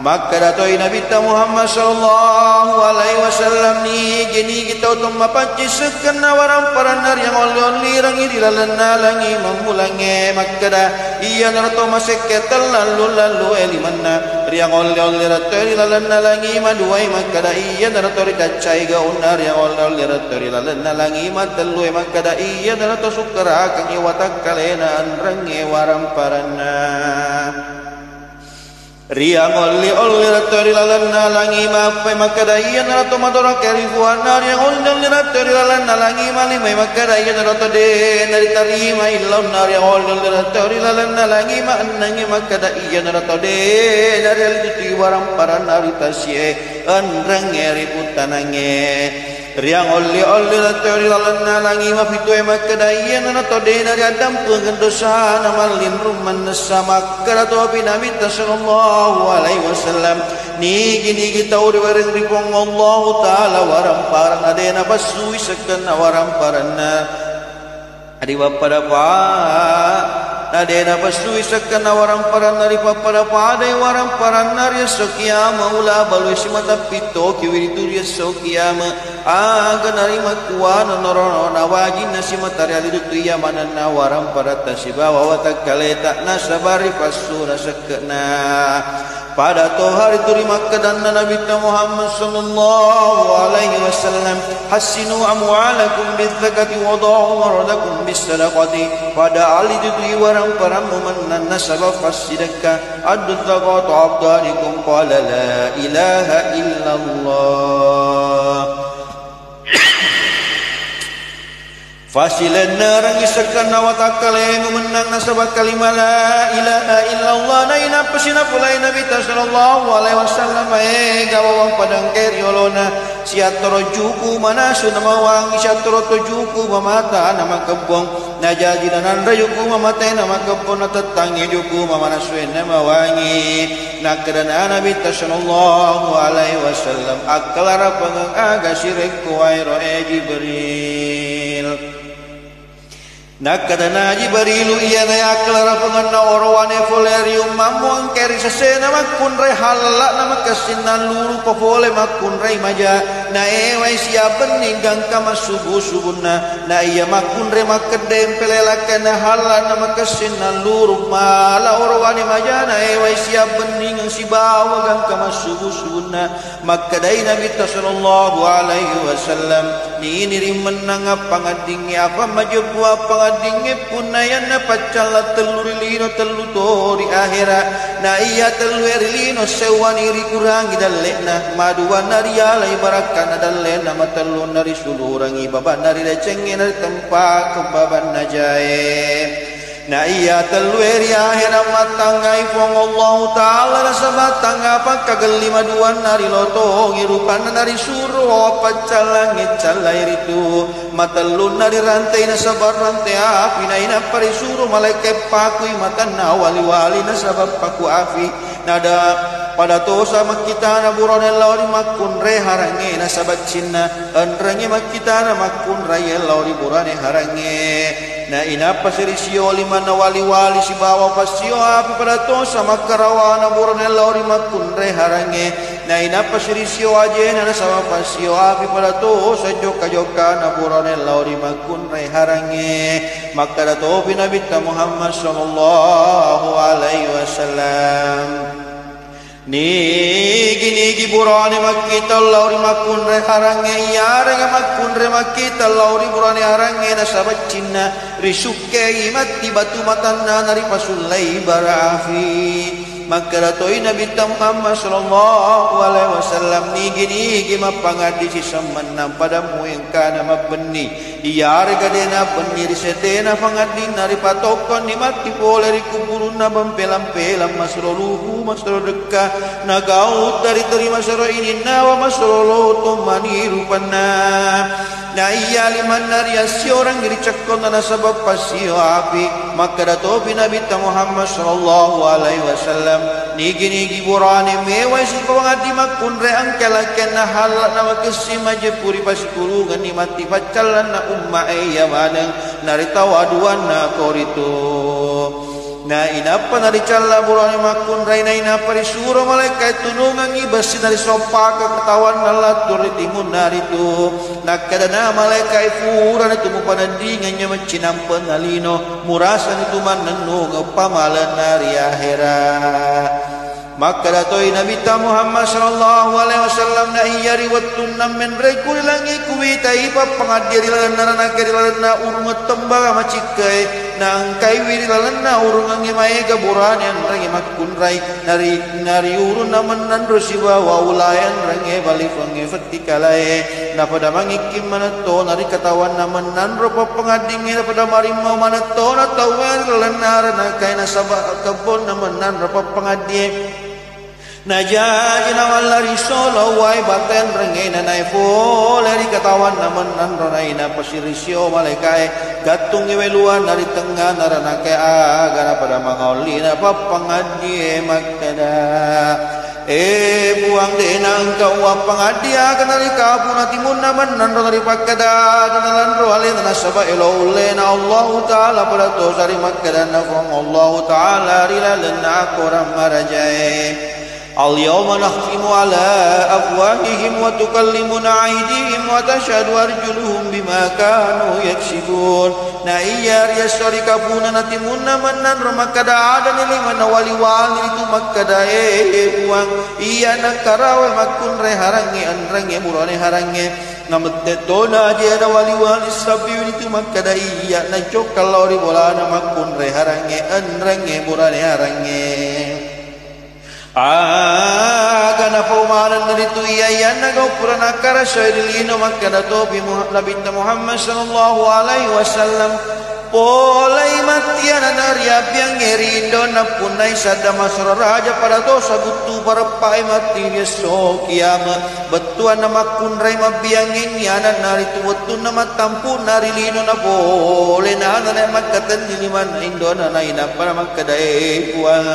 [SPEAKER 1] maka datoi Nabi Muhammad sallallahu alaihi wasallam ni gini kita utum mapanci sekena waram paranar yang oli rangi dilalana langi memulangi maka dah iya narato maseketal lalu elimanna riang oli rato dilalana langi maduai maka dah iya narato dicacai gaunar yang oli rato dilalana langi matalui maka dah iya narato sukara kang iwatak kalena rangi waram paranar Riang olli rattori lalanna langi mapai makadaiyan rato madora kerifuan riang olli rattori lalanna langi mali mai makadaiyan rato de nari tarima illau nari olli rattori lalanna langi ma annangi makadaiyan rato de nari alituti waram paran tasye anrang eri putanange riang olli rattori lalanna langi ma fitue makadaiyan rato de nari adam pengendosa namalin rumman sama karato binamita sallallahu alaihi wasallam nigi tau diwareng ripong Allah taala waram paran adena basui sekan waram paranna adi pada pa adena basui sekan waram paran dari pada pa ade waram paran nari sokia maula balu simata pito kiwiritur ya sokia ma aga nari makuan norono nawagi nasimata ali tu ya manana waram parata sibawa watakaleta nasabari pasura sekena pada hari terima kedanna Nabi Muhammad sallallahu alaihi wasallam hasinu amwalakum bidzakati wa da'u maradakum bisadaqati pada ali itu warang param menan nasabah fasidaka addu zakatu abdanikum qala la ilaha illallah fasilan narangi sakana wa takale memenang nasabah kalimah la ilaha illallah naina pasina pulai Nabi sallallahu alaihi wasallam gawang padang keriolona siatoro juku manasu nama wangi siatoro juku mamata nama kebong najaji dan rayuku mamata nama kebong natetangi juku mamanasu nama wangi nakedana Nabi sallallahu alaihi wasallam aklara pengang aga sirik kuwairo Jibril nakadana Jibrilu iya na aklara penganna orwane folerium mamuang keri sesena makun rei halak nama kesinan luru pofole makun rei maja na ewai siapen ninggang kama subuh subuna na iya makun rei makedem pelelakana halak nama kesinan luru mala orwane maja na ewai siapen ninggang sibawa gang kama subuh subuna makadai Nabi sallallahu alaihi wasallam ni menang apa ngadingi apa majebu apa ngadingi punayana pacala telurlino telutori akhirat na iya teluerlino sewani rikurangi dalena maduan naria lai barakan dalena matalun nari sulurangi baban nari lecengin nari tempat kebaban najae na iya telueri akhirat matangai fong Allah taala nasabatang apa kagelima duan nari loto ngirupan nari suro pacalangit calai ritu matalun nari rantai nasabar rantai api na ina parisuro malaikat pakui matana wali-wali nasabab paku api nada pada tosa makita na burone lauri makun re harange nasabat cinna anrange makita na makun raye lauri burane harange na ina pasirisio lima na wali-wali si bawa pasio api pada tosa makarawana burone lauri makun re harange na ina pasirisio aje na sama pasio api pada tosa joka-joka na burone lauri makun re harange makada tobi Nabi Muhammad sallallahu alaihi wasallam nigi burane makita lauri makun re harange yare makun re makita lauri burane harange nasabat cinna risuke imati batu matanna nari pasulai barafi maka datoi Nabi Muhammad sallallahu alaihi wasallam nigi mapangadi si samanam padamu yang kana mabni iyare gadena benni risetena pangadi nari patokon ni mati pole ri kuburuna bampelam-pelam masroluhu masrodeka nagaut dari terima saro ini nawa masrolo to maniru panna na iya liman nariasi orang diricakon na sabab pasio api maka datobi Nabi Muhammad sallallahu alaihi wasallam nigi burane mewai si pangadi makun re angkalaken na halak na makesima je puri pasikuru ngani mati pacalan na umma iya manang narita waduan na korito na inapa nari calla burane makun rai na inapa risuro malaikat tunungan ibasi nari sopa ketahuan nalatur timun nari tu nakadana malaikat furan itu mupanandingannya mencinam penalino murasan itu manenung pamalan nari akhirat maka datoi Nabi Muhammad sallallahu alaihi wasallam na iyari wattun men rekul langi kuwi tai pa pangadiri lan narana keri lan urmat tembara macikai nang kai wirilalana urungange maega buranian range makunrai nari urun naman nandro siwa waulayan range balifange fatikalae na pada mangikim manato nari katawan naman nandro papangadingi na pada marimau manato na tawar lanar na kai na sabah kebon naman nandro papangadingi Najaji naman lari solo wai baten rengay na naifo lari katawan naman nanronay na pasirisyo malekay gatong iweluan nari tengah naranake aga na pada mangoli na papangadye magtada buang denang kawa pangadia kanari kapuna timun naman nanro nari pagkada nanro alin na saba ilaule na Allah Ta'ala pada to sari magkada na fong Allah Ta'ala rilalan na akoram marajay اليوم نختم على أفواههم وتكلمنا أيديهم وتشهد أرجلهم بما كانوا يكسبون نايار يسوري كابونا نتمنا منن رمكدا عدن لمن ولوان itu makada buang iya nakarawe makun reharange anrange murane harange namet dona je ada waliwan isabi itu makada iya na jokalori bolana makun reharange anrange murane harange Agana paumanan naritu iyayan nagaw puranakara syairilino magkana to Nabi Muhammad sallallahu alaihi wasallam polai matian anariabiang ngerindo na punay sada masra raja pada to sagutu para pai mati yeso kiamat betuan na makunray mabiangin yana naritu wetu na matampu narilino na pole na na magkatan diliman indo na naina para magkadae puang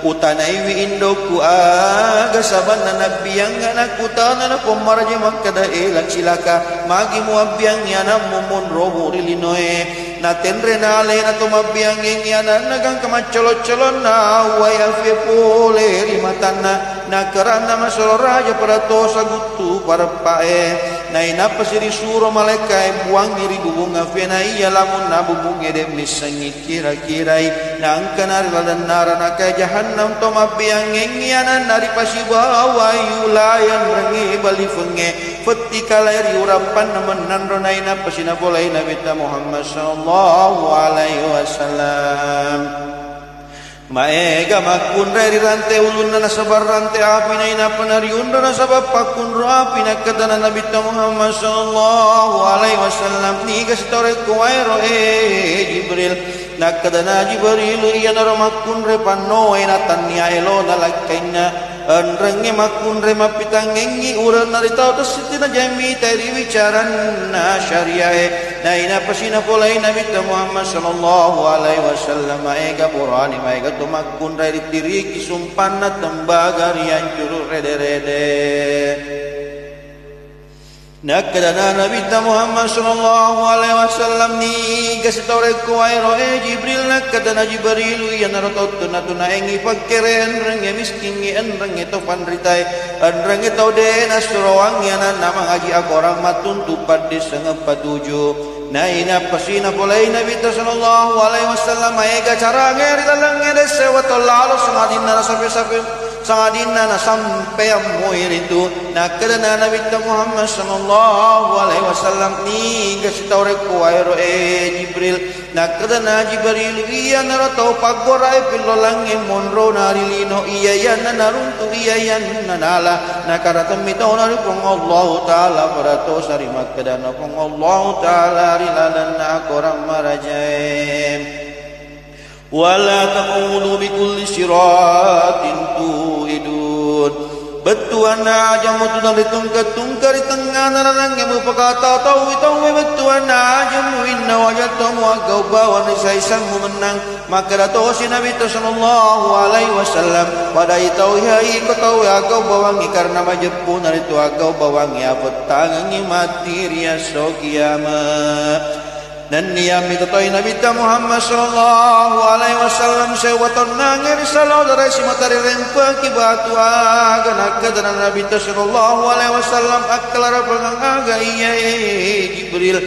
[SPEAKER 1] utanay wi indo ku aga saban na nabiyang na kutana na pomaraja magkadae lang silaka magi mo abiyang yana mumun robo rilinoe na tenre na ale na tumabiyang ingyanan nagang kamacholot-cholon na wayafi pole rimatan na kerana masalah raja pada to sagutu para pae na inapasiri suro malaikai buang diri bubung afi na iya lamun na bubung ede misangi kira-kirai na angkanar ladan nara na kay jahannam to mabiyang ingyanan nari pasiba wayulayan rangi balifenge Fetika lahir urapan naman nanronay na pasinapolay na Nabi Muhammad sallallahu alaihi wasallam. Maega makunre rirante ulun na nasabar rante api na inapanariun na nasabab pakunro api na kadana Nabi Muhammad sallallahu alaihi wasallam. Ni kasitore kuwairo Jibril nakadana Jibril iya na makunre panoy na tanya elo na lagkainya. Anrenge makunre mapitangengi uran naritaw tas sitina jami tari wicaran na syariah na inapasina polay Nabi Muhammad sallallahu alaihi wasallam maega burani maega tumakunre ditiri kisumpan na tembaga rian juru rede-rede nakadana Nabi Muhammad sallallahu alaihi wasallam ni kasitore ko ayro Jibril nakadana Jibril yan narotot tuna engi pagkeren renge miskingi renge to panritay renge to de nasroang yan namang aji akorang matuntupad di sengep patuju na inapasina polay Nabi sallallahu alaihi wasallam maega cara ngeri dalang ngede sewato lalo sumadin na sapi-sapi sangadina na sampai amoy itu nakadana Nabi Muhammad sallallahu alaihi wasallam ni kasitore ko ayro Jibril nakadana Jibril iya narato pagoray pilolang monro narilino iya yan na naruntu iya yan nanala nakaratam ito nari pong Allah Ta'ala para to sari makadana pong Allah Ta'ala rilalan na akorang marajay wala taqudu bikulli siratin tuidun betuan aja mutu dari tungkar di tengah narang yang berkata tahu betuan aja muinna wajatamu agau bawa nisai sang menang maka dato si Nabi sallallahu alaihi wasallam pada itau hai ko tahu agau bawangi karena majepun dari tu agau bawangi apa tangangi mati ria so kiamat dan niam itu toy Nabi Muhammad sallallahu alaihi wasallam sewaton nangir salo dari si matari rempa ki batu aga nakadana Nabi sallallahu alaihi wasallam aklara pengang aga iya Jibril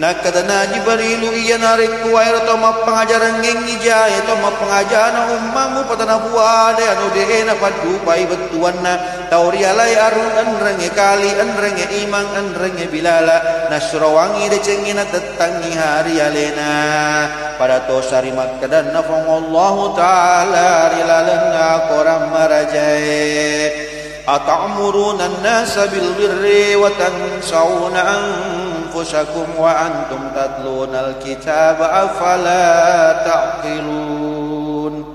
[SPEAKER 1] nakadana Jibril iya narik kuwair to mapangajaran ngengi ija itu pengajaran ummamu patana buade anu de na padu pai betuanna taurialai arun anrenge kali anrenge imang anrenge bilala nasrawangi de cengina tetangi hari alena pada tosari makkadan nafong Allah taala rilalana koram marajai atamuruna an-nasa bil birri wa tansawna anfusakum wa antum tatluna al-kitaba afala ta'qilun.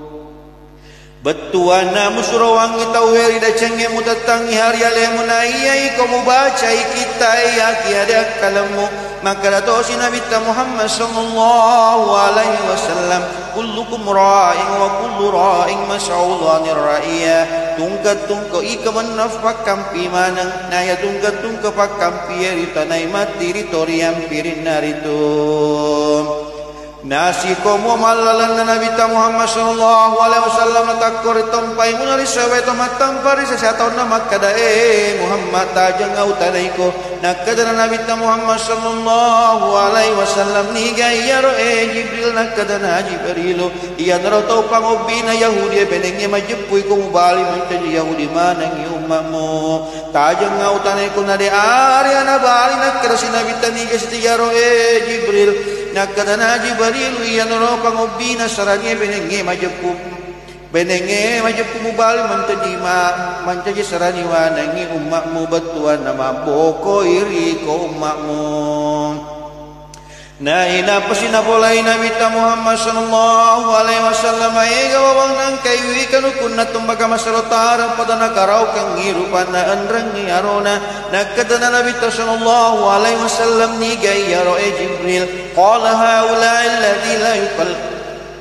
[SPEAKER 1] Betuana musurawangi taweri da cenge mutatangi hari alemu naiyai kamu baca kita ya kiada kalamu maka datosi Nabi Muhammad sallallahu alaihi wasallam kullukum ra'in wa kullu ra'in mas'ulanir ra'iyah tungkat tungko ika manafak kampi manang naya tungkat tungko pak kampi rita naimati ritoriam pirin naritum nasi komo malalan Nabi Muhammad sallallahu alaihi wasallam takor tompai munari sawe tomatang pari sesatau nama kadae Muhammad tajang autanaiko nakadana Nabi Muhammad sallallahu alaihi wasallam ni gayaro Jibril nakadana Jibril iya narato pangobina Yahudi benengnya majepui ko mubali mancaji Yahudi manang ummamu tajang autanaiko nade ari ana bali nakada si Nabi tani gayaro Jibril nakadana Jibril iya naro pangobina sarangnya benenge majepku mubal mancaji sarani wanangi umakmu betuan nama boko iri ko umakmu na ina pasina polai Nabi Muhammad sallallahu alaihi wasallam ega wawang nang kayui kanu kunna tumbaga masarotara padana karau kang ngirupana andrangi arona nakadana Nabi sallallahu alaihi wasallam ni gayyaro Jibril qala haula alladhi la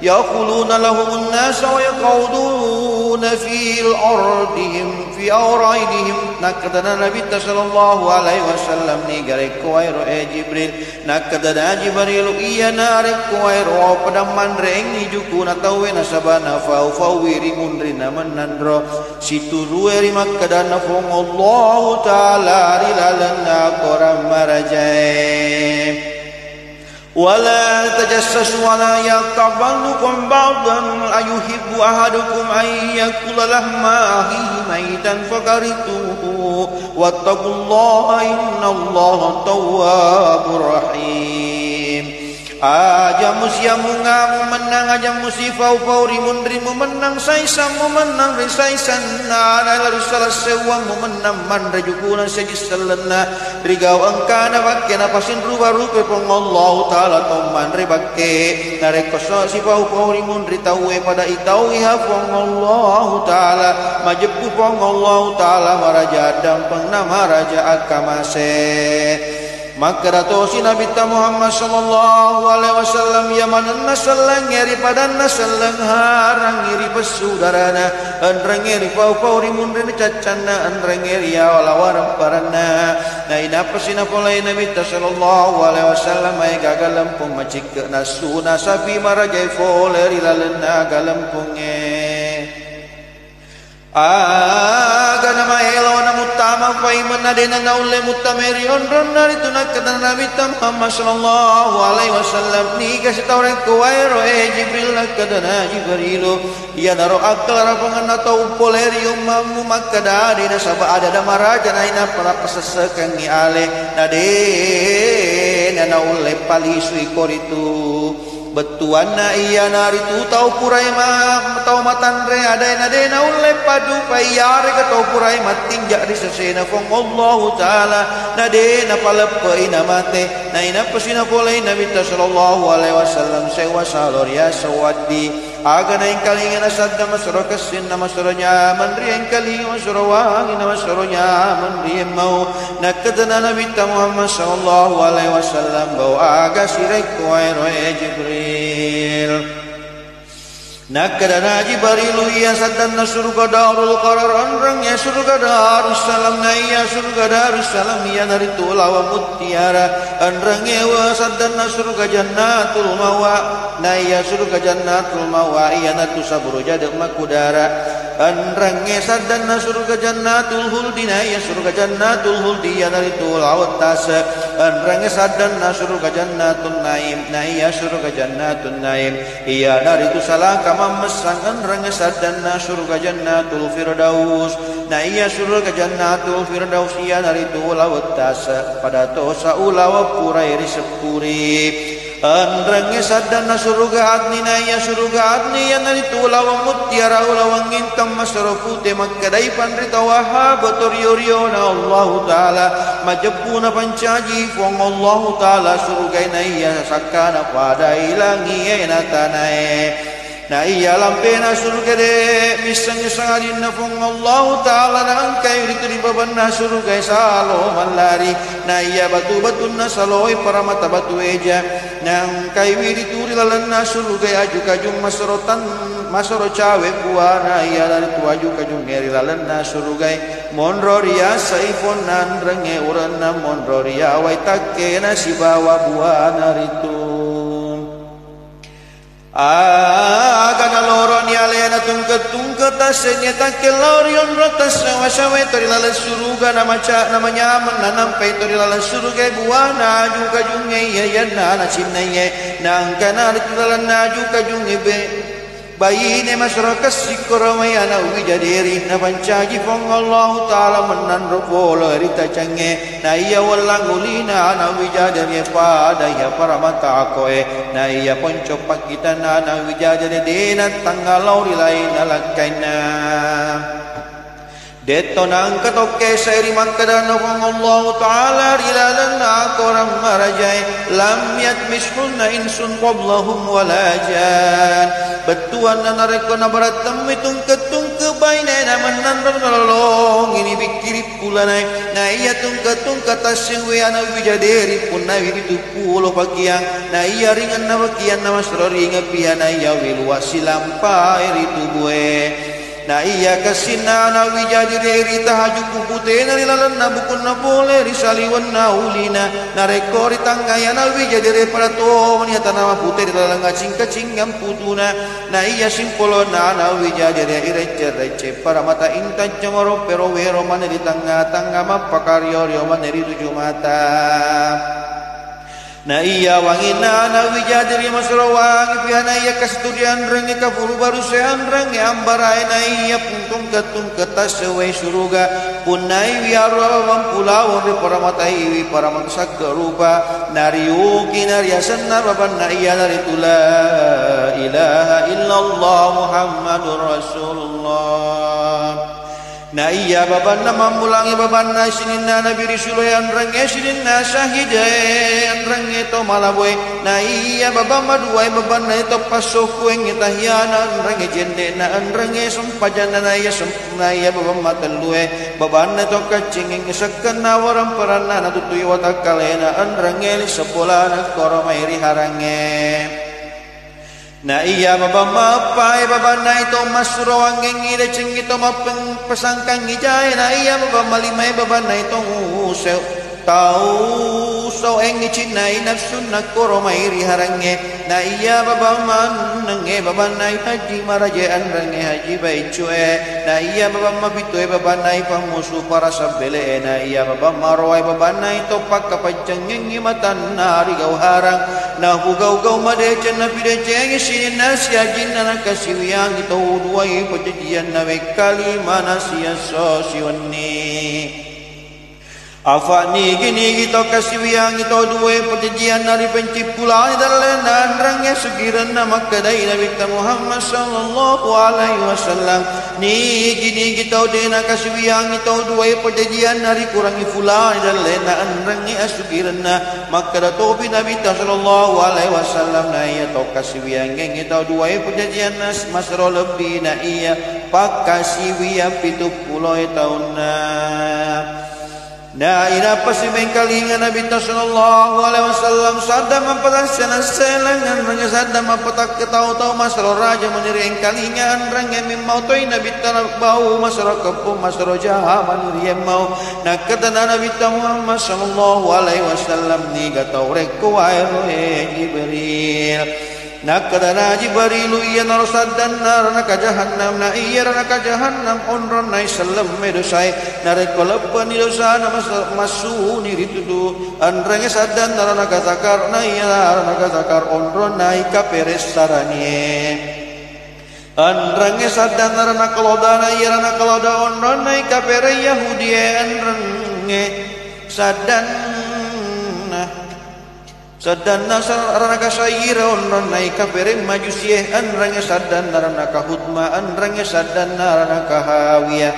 [SPEAKER 1] يأكلون لهم الناس ويقعدون في أرضهم في أورايدهم نكدنا نبي صلى الله عليه وسلم نيجرك ويرو جبريل نكدنا جبريل إيا نارك ويرو بدمان رeng jukuna tawena sabana fau wiri mundrina menandro situ rueri makadana fong Allah taala rilalana koram marajai ولا تجسسوا ولا يغتب بعضكم بعضا أيحب أحدكم أن يأكل لحم أخيه ميتا فكرهتموه واتقوا الله إن الله تواب رحيم aja musyamu ngamu menang aja musifau rimun menang saisamu menang risaisan nara lalu salah sewamu menang man rejukuna sejiselena rigau angkana bakkena pasin rupa-rupa pong Allah ta'ala toman rebakke nare koso sifau rimun ritawe pada itawi hafong Allah ta'ala majepu pong Allah ta'ala maraja dampeng nama raja akamase maka datosi Nabi Muhammad sallallahu alaihi wasallam yaman nasallang ngeri pada nasallang harang ngeri pesudarana andreng ngeri pau rimun rin cacana andreng ngeri ya wala warang parana na ina pasina polai Nabi sallallahu alaihi wasallam ay gagalampung macik nasuna sapi marajai fole rilalena galampunge aga nama elo na mutama fai manadena naule mutameri onron nari tunak kata Nabi Muhammad sallallahu alaihi wasallam ni kasih tauran kuwairo Jibril kata Jibril ya naro akal rapangan atau poleri ummamu makadari na saba ada damaraja na ina para pasasakan ni ale nade na naule palisui koritu betuana iya nari tu tau purai ma tau matanre ada na ulle padu payare ka tau purai matinja di sesena kong Allah taala nade na palepe ina mate na ina pasina polai Nabi sallallahu alaihi wasallam sewa saloria sawadi aga na ingkalingan asadda masro kasin na masronya mandri ingkalingan masrowangi na masronya mandri mau nakadana Nabi Muhammad sallallahu alaihi wasallam bau aga sirai kuwairo Jibril nakadana Jibril iya sadanna surga darul qarar anrang ya surga darussalam na iya surga darussalam iya naritu lawa mutiara anrang ya sadanna surga jannatul mawa na iya surga jannatul mawa iya natu sabru jadek makudara Anrange saddanna surga jannatul huldi na iya surga jannatul huldi ya dari tul awatas. Anrange saddanna surga jannatul naim na iya surga jannatul naim iya dari tu salah kamam mesang. Anrange saddanna surga jannatul firdaus na iya surga jannatul firdaus iya dari tul awatas. Pada tosa ulawa purai risepuri. Anrange saddanna surga adni na iya surga adni ya dari tul awa mutiara ulawa ngintam masarofute makkadai pandrita wahab torioriona Allah Ta'ala majapuna pancaji fong Allah Ta'ala surga na iya sakana pada ilangi enatanae na iya lampena surga de misang sangadin na fong Allah Ta'ala na angkay ritri baban na surga salo malari na iya batu-batu na saloy para mata batu eja na angkay wirituri lalan na surga aju-kajung masorotan masoro cawe buana iya dari tu aju-kajung ngeri lalan na surga monroria saifon nan renge urana monroria waitake na sibawa buana ritu agana loron ya lena tungket tasnya takel lorion rotas wasawe tori lalan suruga namanya menanam pai tori lalan suruga buana juga junge ya na cinnaye nang kana lalan juga junge be bayi masyarakat sikoromayana wijadiri na pancaji fong Allah Ta'ala menan rupolo rita cange na iya walang ulina na wijadiri pada ya para mata akoe na iya ponco pakita na wijadiri dina tanggalau rilain alakaina Deto nang katoke sairi makadana fong Allah Ta'ala rilalan akoram marajai lam yatmishunna insun qablahum walajan betuan na nareko na baratam itong ketungke baina na manan nolong ini bikiri pulanai na iya tungke tasing we ana wijaderi pun na witu pulo pagiang na iya ringan na bagian na masro ringa piana ya wil wasilampa iritu bue na iya kasina na wijadiri rita haju kupute na nilalan na bukun na boleh risaliwan na ulina na rekori tanggaya na wijadiri para to maniata na mapute nilalan kacing putuna na iya simpolo na wijadiri irece para mata intan jamaro pero wero mana di tangga mapakaryo mana di tujuh mata na iya wangina na wijadiri masrawang piana iya kasturian rengi kafuru baru sean rengi ambarai na iya puntung ketas sewe suruga punai wiaru abang pulau de para matai para masak garupa nariuki nariasan baban na iya dari tula ilaha illallah Muhammadur Rasulullah na iya baban na mamulangi baban na sinina na birisuloyan renge sinina syahide renge to malaboy na iya baban maduay baban na ito pasukueng itahyana renge jende na renge sumpajana na iya baban matalue baban na to kacinging sakkan na warang parana na tutuy watakalena renge sepola na koromay riharange na iya baba mapai baba na ito masuro ang ngingida ching ito mapasangkang ijay na iya baba malimay baba na itong usew tau so eng chinay nafsun na koro mairi harange na iya baba man nange baba na haji maraje anrange haji baichue na iya baba mapitoy baba na ipamusu para sabele na iya baba maroy baba na ito pagkapajang ngimatan na rigaw harang na hugaw madecen na pideceng sinin na siya jin na nakasiwiyang ito uduay pajajian na may kalima na siya so siwani afani gini kita kasiwiyang ito duwe perjanjian dari pencipulani dalam nandrangnya segiran nama kedai Nabi Muhammad sallallahu alaihi wasallam ni gini kita dena kasiwiyang ito duwe perjanjian dari kurangi fulani dalam nandrangnya segiran maka topi Nabi sallallahu alaihi wasallam na iya to kasiwiyang ito duwe perjanjian masro lebih na iya pakasiwiyang 70 tahun na inapasimeng kalingan Nabi sallallahu alaihi wasallam sadda mampataksana selangan rangga sadda mampatak ketau-tau masro raja menireng kalingan rangga mimautoy Nabi bau masro kepu masro jaha menireng mau na katana Nabi Muhammad sallallahu alaihi wasallam ni gatau reko aero Jibril Nakadana Jibrilu iya narosaddan narana ka jahannam na iya rana ka jahannam onron nai salam medosai nare kolapani dosa na masuni ritudu anrange saddan narana ka zakar na iya rana ka zakar onron nai ka peres saranie Andrange saddan narana kaloda na irana kaloda onron nai kapere Yahudi andrange saddan narana kasayira onron nai kapere Majusi andrange saddan narana kahutma andrange saddan narana kahawiya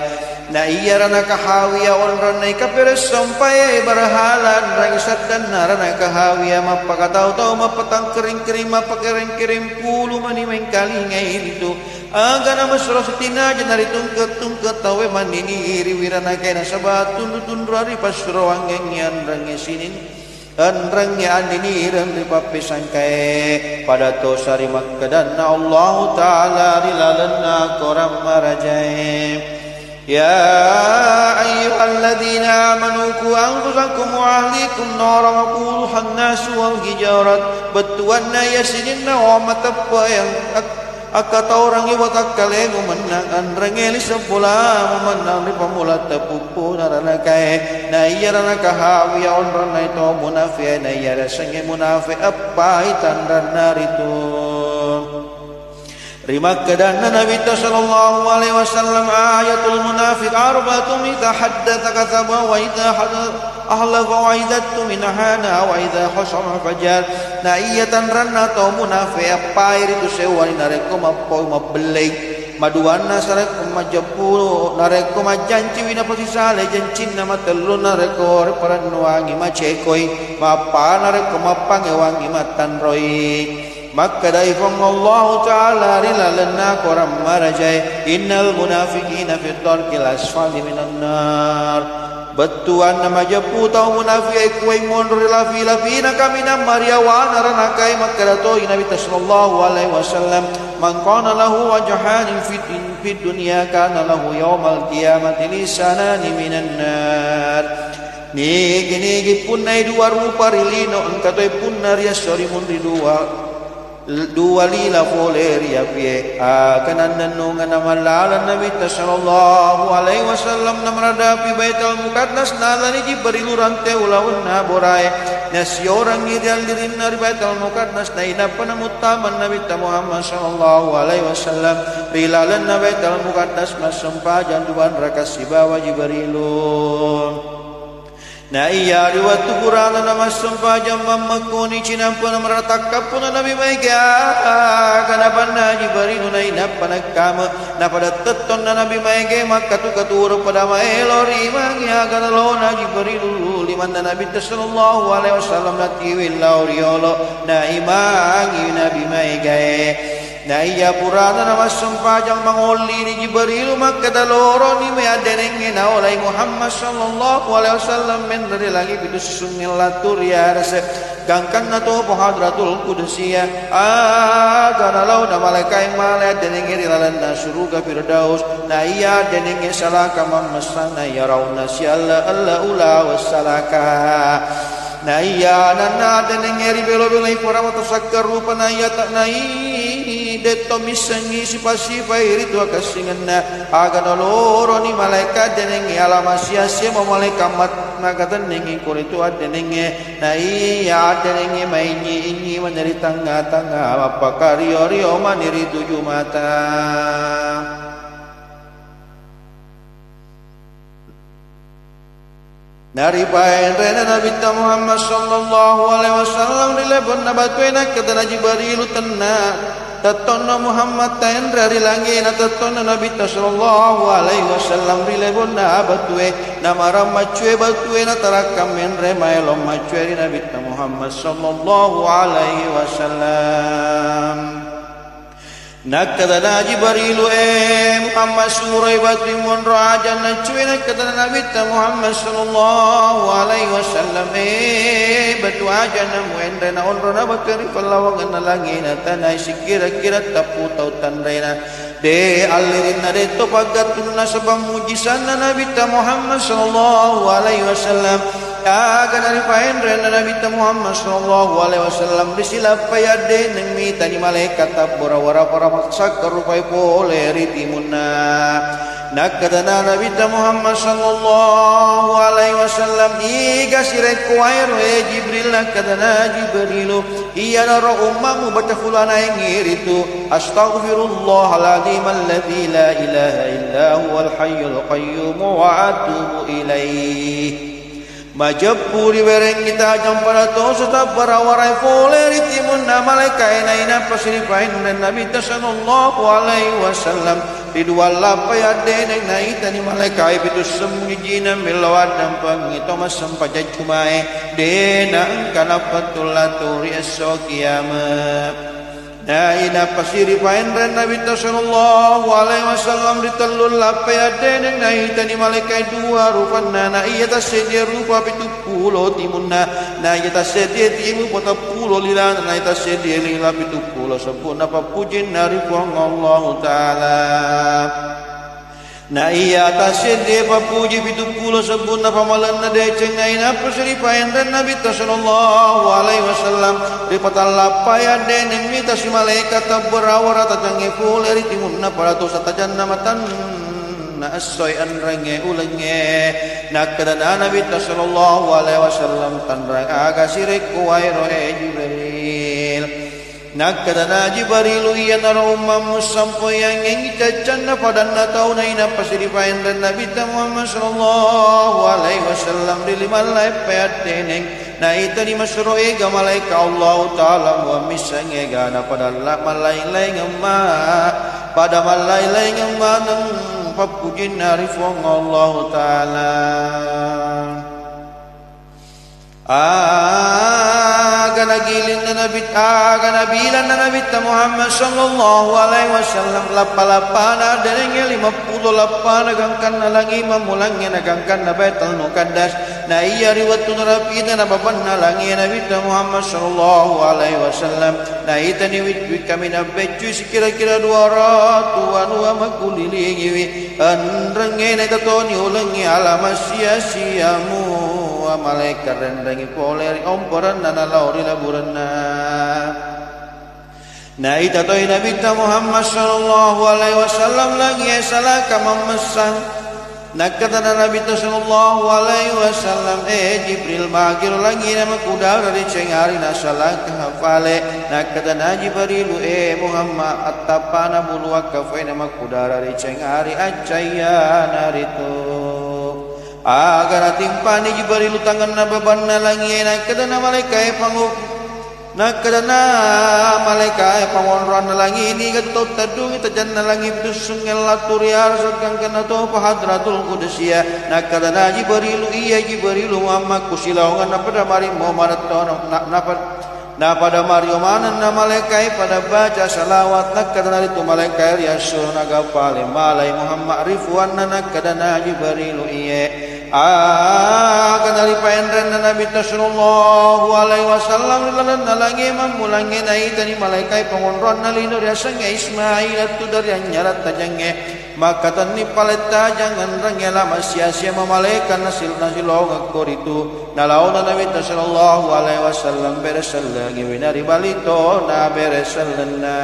[SPEAKER 1] na iyarana kahawiya onron nai kapere sampai berhala andrange saddan narana kahawiya mapakatau-tau mapatang kering-kering mapakering-kering pulu mani mengkali ngai itu agana masro setina jenari tungket tawe manini iri wirana kena sabat tundurari pasro angeng andrange sinin andrange andini irang papesangkae pada to sari makkadan Allah taala rilalana koram marajai يا أيها الذين آمنوا قوا أنفسكم وأهليكم نارا وقودها الناس والحجارة batuanna yasinna wa matappa yang akata orang iwat akkaleng menang anrangeli sepula memenang di pamula tepupu naranakai na iyarana kahawi onran na ito munafi na iyara sange munafi apa itandan naritu rimak kedan Nabi sallallahu alaihi wasallam ayatul munafiq arba'atun idza haddatha kadzaba wa idza ahlafa wa idza tumina wa idza khasama fajar na iyatan ranna to munafiq apa itu sewani nareko mapo mabelai maduanna sarek majapulu nareko majanci wina posisale jancin nama telu nareko reparan wangi macekoi mapa nareko mapang wangi matan roi maka daifong Allah Ta'ala rilalana koram marajai innal munafiqina fi dharkil asfali minan nar batuan nama japu tau munafiq kuai mon rilafina kamina mariawan ranakai maka datoi Nabi sallallahu alaihi wasallam man kana lahu wajhan fi dunya kana lahu yaumal qiyamati lisanani minan nar nigi punai dua rupa rilino engkatoi punna ria sori mundi dua lila foleria pie akanan nungan namalala Nabi sallallahu alaihi wasallam namradapi Baitul Muqaddas nalani Jibril rante ulaun naborai nasi orang ngidal dirin dari Baitul Muqaddas naina panamutaman Nabi Muhammad sallallahu alaihi wasallam rilalan Baitul Muqaddas masempah janduan rakasi bawa Jibril na iya riwatu Qur'an na masumpa jamam makuni cinampun meratakapun Nabi maiga kanapan na Jibril na inapanagkama na pada teton na Nabi maiga makatu-katuro pada maelori mangya kanalo na Jibril liman na Nabi sallallahu alaihi wasallam na tiwil lauriolo na imangi Nabi maiga na iya purana na masumpajang mangoli ni Jibril makadaloro ni may adenenge na olay Muhammad sallallahu alaihi wasallam men dari lagi bidus sungil latur ya rasa gangkan na to hadratul qudusiyah ganalaw na malaikai malay adenenge rilalan na suruga firdaus na iya adenenge salaka mamasang na yaraw na si Allah ula wassalaka na iya nana adenenge ribelo-belai pura matasakkar rupa na iya tak nai deto misangi sipa-sipa iritu akasinganna agan oloro ni malaikat denenge alamasiasi mo malaikat nagatan nengi kuritu adenenge na iya adenenge mainyi maneri tangga-tangga apa rio maniri tujuh mata Nari paen rena Nabi Muhammad sallallahu alaihi wasallam dilebon nabatwena kadana Jibril tenna tatonna Muhammad taen dari langit tatonna Nabi sallallahu alaihi wasallam dilebon nabatwe namaram macwe batwe na tarakam men remaelom macwe Nabi Muhammad sallallahu alaihi wasallam nakadana Jibril Muhammad surai batwi mon rajan nacuina kadana Nabi Muhammad sallallahu alaihi wasallam batu ajan muendra na onrona bakari falawang na langina tanay sikira-kira tapu tautan rena de alirin na deto paggatun na sabang mujisan na Nabi Muhammad sallallahu alaihi wasallam agan arifain ren Nabi Muhammad sallallahu alaihi wasallam disilap payade nang mita ni malaikat tabora-wara para maksak rupai pole ritimuna nakadana Nabi Muhammad sallallahu alaihi wasallam iga sirek kuair Jibril nakadana Jibrilu iya nara ummamu baca fulana yang ngiritu astaghfirullahaladzim alladzi la ilaha illa huwal hayyul qayyum wa atubu ilaih majapuri bereng kita jampara to tetap barawarai pole ritimun malaikat ina pasirifain dan Nabi sallallahu alaihi wasallam ridwal lapayade na itani malaikat itu semujina melawat pangito masampajaj kumae dena kana patullaturi esok kiamat na ina pasirifain dan Nabi sallallahu alaihi wasallam ditellul lapayade na itani malaikat dua rupana na iya tasedia rupa 70 timunna na iya tasedia timu 40 lilana na iya tasedia lila 70 sempurna papujin nari puang Allah taala na iya tasedia papuji 70 sempurna pamalan na deceng na ina pasirifain dan Nabi sallallahu alaihi wasallam ripatan lapayade neng mita si malaikat berawara tajange fuleri timunna para to satajan namatan na asoy anrange ulenge nakadana Nabi sallallahu alaihi wasallam tanrang aga sirik kuwairo Jibril nakadana Jibril iya nara umam sampai yang ngitacan padanna tauna ina pasirifain dan Nabi Muhammad sallallahu alaihi wasallam di lima lepet teneng na ita ni masroe ga malaika Allah taala wa misange ga na pada malailai ngama pada malailai ngama nang papujin arifong Allah taala aganagilin na Nabi aganabilan na Nabi Muhammad sallallahu alaihi wasallam lapalapana derenge 58 nagangkan na langi mamulangnya nagangkan na betal no kandas na iya riwatun rapi na baban na langi Nabi Muhammad sallallahu alaihi wasallam na itani wit kami na becu kira-kira 200 wa makulilingi anrenge na tatoni ulangi alamas sia-siamu malaikat rendangi poleri omporan nana lauri laburanna na itatoi Nabi Muhammad sallallahu alaihi wasallam lagi salah kamamesan nakatana Nabi sallallahu alaihi wasallam Jibril magir lagi nama kuda dari cengari nasalah kahafale nakatana Jibril Muhammad attapana bulwa kafai nama kuda dari cengari acaya naritu agar timpani Jibril tangan na beban na langi nakadana malaikat pangup nakadana malaikat pangonron na langi ini gatot tadung tajan na langi dusungel laturiar sedang kana to hadratul qudusiyah nakadana Jibril iya Jibril Muhammad kusilaungan na pada mari Muhammad na pada Mario mana na malaikat pada baca salawat nakadana itu malaikat yasul nagapale malai Muhammad rifwan nakadana Jibril iya akan dari paendran Nabi sallallahu alaihi wasallam lalan nalangi mamulangi nai tani malaikat pengonron nalino rasanya Ismail tu dari nyarat tajange maka tani paleta jangan rangela sia-sia malaikat nasil ngakoritu nalauna Nabi sallallahu alaihi wasallam beresal lagi winari balito na beresalna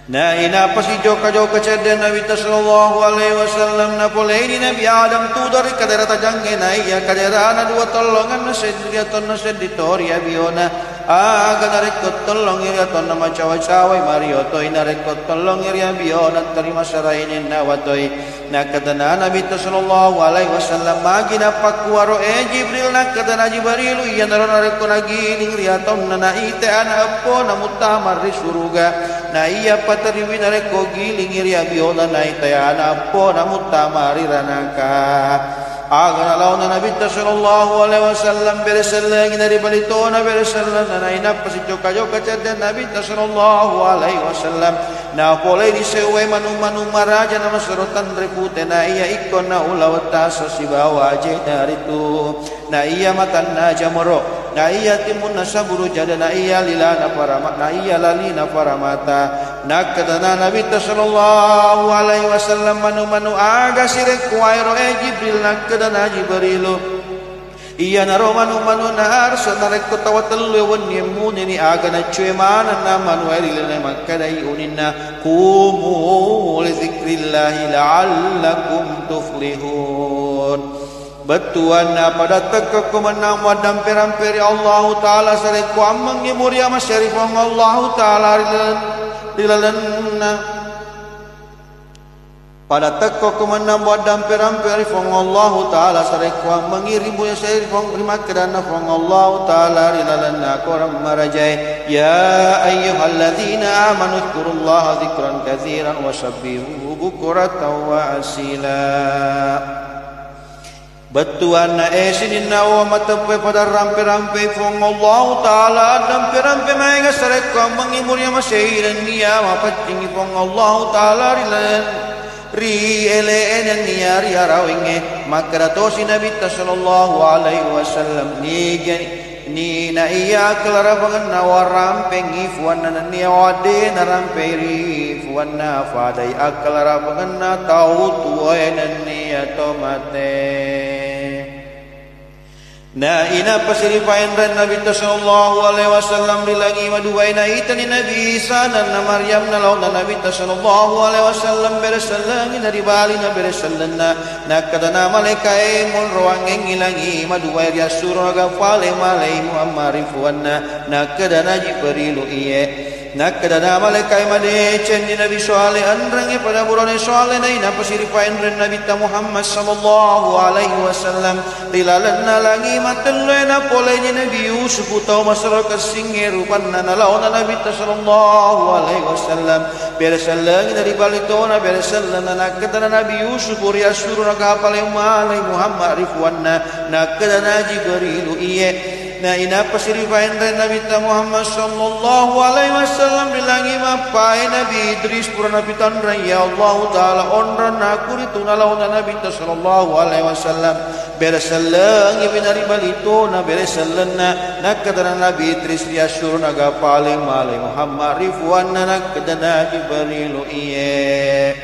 [SPEAKER 1] na ina pasi joka cerdas Nabi sallallahu alaihi wasallam na poleni Nabi Adam tu dari kadera tajange na iya kadera na dua tolongan na sedriaton na seditoria biona aga narekot tolong iri aton na macawa-cawai marioto ina rekot tolong iri biona terima sarainin na watoi na kadana Nabi sallallahu alaihi wasallam magi na pakuaro Jibril na kadana Jibril iya na rekot nagiling ri aton na ite ana apo na mutamar ri suruga na iya patariwi na reko giling iri abiona na itayana po na mutamari ranaka agar alauna Nabi sallallahu alaihi wasallam beresal lagi dari balito na beresal na ina pasijoka cerdas Nabi sallallahu alaihi wasallam na polai disewe manu maraja na masrotan repute na iya ikon na ulawata sosibawa je dari tu na iya matan na jamoro na iya timun nasaburu jada na iya lilana paramat na iya lalina paramata nakadana Nabi sallallahu alaihi wasallam manu aga sirek kuairo Jibril nakadana Jibrilu Iya na romanu manu na arsa na rekto tawatal lewan yemun ini aga na cuemana na manueli lena makadai uninna kumu li zikrillahi la'allakum tuflihun. Batuan na pada teka kumanang wadam peramperi Allah Ta'ala sariku amang muria masyarifang Allah Ta'ala rilalanna pada teko kumanam wadam peramperi fong Allah Ta'ala sarekwa mengirimu ya syarif fong terima kerana fong Allah Ta'ala rilalana korang marajai ya ayyuhalladzina amanu dzkurullaha dzikran katsiran wa sabbihuhu bukratan wa asila. Batuan na esinin na wa matapai pada rampe-rampe fong Allah Ta'ala dampe-rampe maiga sarekwa mengimur ya masyiran niya mapacingi fong Allah Ta'ala rilalana ri ele enen niari arawinge makratosi nabi sallallahu alaihi wasallam ni na iya klara bangan nawaram pengi fuana ni wade narampe ri fuana fadai aklara bangan na tau tuainen ni atomate na ina pasiripain ran nabi sallallahu alaihi wasallam dilangi maduai na itani nabi Isa dan Maryam na law na nabi sallallahu alaihi wasallam beresalang ina dibali na beresalan na kadana malaikai mun roangeng ilangi maduai ya surga gafale malai Muhammad rifuanna na kadana jibrilu iye nakadana malaikai made cenni nabi sallallahu anrange pada burane sallallahu na ina pasiripain ran nabi Muhammad sallallahu alaihi wasallam dilalanna langi matulena polenya nabi Yusuf tau masyarakat singe rupanna nalauna nabi sallallahu alaihi wasallam beresalang dari balitona beresalan nakadana nabi Yusuf ria suruna kapal malai Muhammad rifuanna nakadana jibril iye na ina pasiripain ran nabi Muhammad sallallahu alaihi wasallam bilangi mapai nabi Idris purana pitan ran ya Allah Ta'ala onran aku itu nalauna nabi sallallahu alaihi wasallam beresalang ibinari balito na beresalanna nakadana nabi Idris ya suruna gapale malai Muhammad rifuanna nakadana jibril iye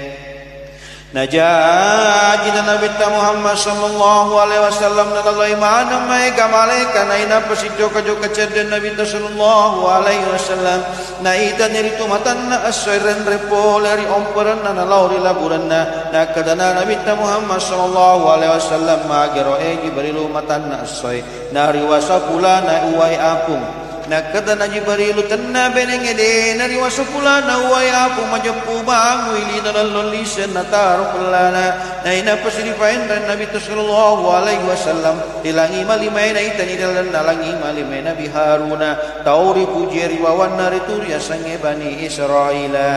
[SPEAKER 1] najajina nabi Muhammad sallallahu alaihi wasallam nalalai mana mai gamale kana ina pasijo kajo keceden nabi sallallahu alaihi wasallam na ita niritu matanna asairen repoleri omperan na lauri laburanna na kadana nabi Muhammad sallallahu alaihi wasallam magero jibrilu matanna asai nari wasapula na uai apung nakadana jibrilu tanna benengede nari wasapula na uai apung majepu bangu ili nalon lisen nataru pelana na ina pasiripain ran nabi sallallahu alaihi wasallam dilangi malimai na itani dalan nalangi malimai nabi Haruna tauri pujeri wawan nari turia sange bani Israila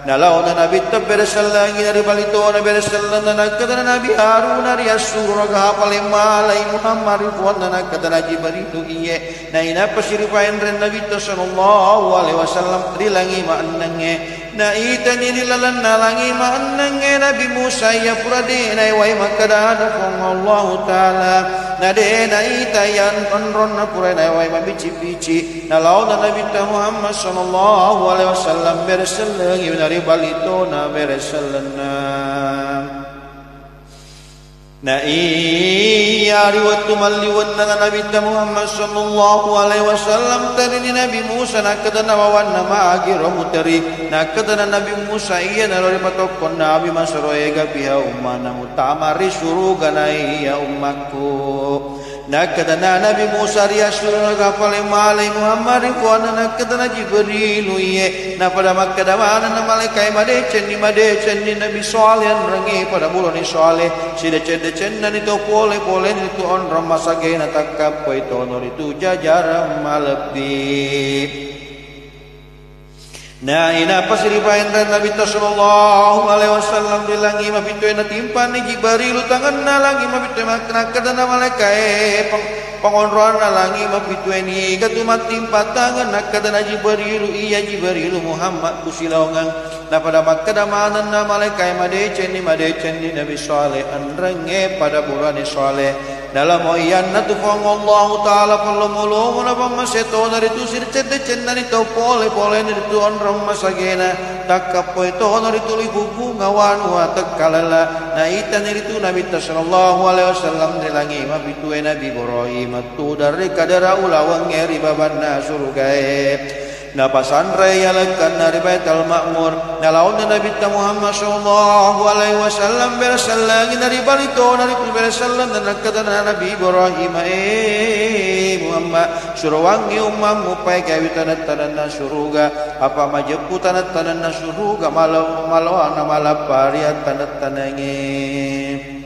[SPEAKER 1] nalauna nabi tabberesallangi dari balitona beresallan nakadana nabi Haruna riasura gapale malai Muhammad rifuanna nakadana jibrilu iye na ina pasiripain ran nabi sallallahu alaihi wasallam dilangi maannange na itani dilalan nalangi maannange nabi Musa ya purade na wai makadana fong Allah Ta'ala na de na itayan onron na pura na wai mabici-bici nalauna nabi Muhammad sallallahu alaihi wasallam beresallangi dari balito na beresalanna na iya riwatu maliwan na nabi Muhammad sallallahu alaihi wasallam tadi ni nabi Musa nakadana wawan na maagiro mutari nakadana nabi Musa iya nalori patokon nabi masroega biha umana mutamari suruga na iya ummaku nakadana nabi Musa riasura gapale malai Muhammad rifuana nakadana jibrilu iye na pada makadamana na malaikai made cenni nabi Saleh rangi pada buloni Saleh sida cenna ni to pole ni to on ramasage na takapoi to no itu jajaram malabdi na ina pasiripain ran nabi sallallahu alaihi wasallam dilangi mapitoy na timpan ni jibril tangan na langi mapitoy makadana malaikai pangonron na langi mapitoy ni gatumat timpa tangan nakadana jibril iya jibril Muhammad kusilawngan na pada makadamanan na malaikai madecen ni nabi Saleh anrenge pada burani Saleh dalam oyan na tufang Allah Ta'ala palomolong na pamaseto na rito sircet-cet na rito pole-pole na rito onram masagena takkapo ito na rito libubungawan wa tagkalala na ita na rito nabita sallallahu alaihi wasallam nilangi mabituwe Nabi Ibrahim at tudari kadara ulawang ngeri baban na surugay napasan raya lakan dari Baitul Ma'mur nalaun na Nabi Muhammad sallallahu alaihi wasallam berasallang dari balito dari berasallang dan nakatana Nabi Ibrahim Muhammad suruwangi umam mupai kawitan tanan na suruga apa majeputan tanan na suruga malau ana malapari tanan tanange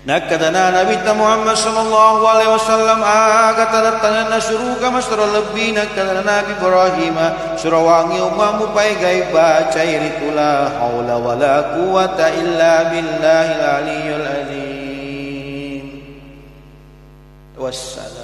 [SPEAKER 1] nakadana Nabi Muhammad sallallahu alaihi wasallam agata tanan suruga masra lebih nakadana Nabi Ibrahim surawangi umamu pai gai baca iritula haula wala quwata illa billahil aliyul azim wassalam.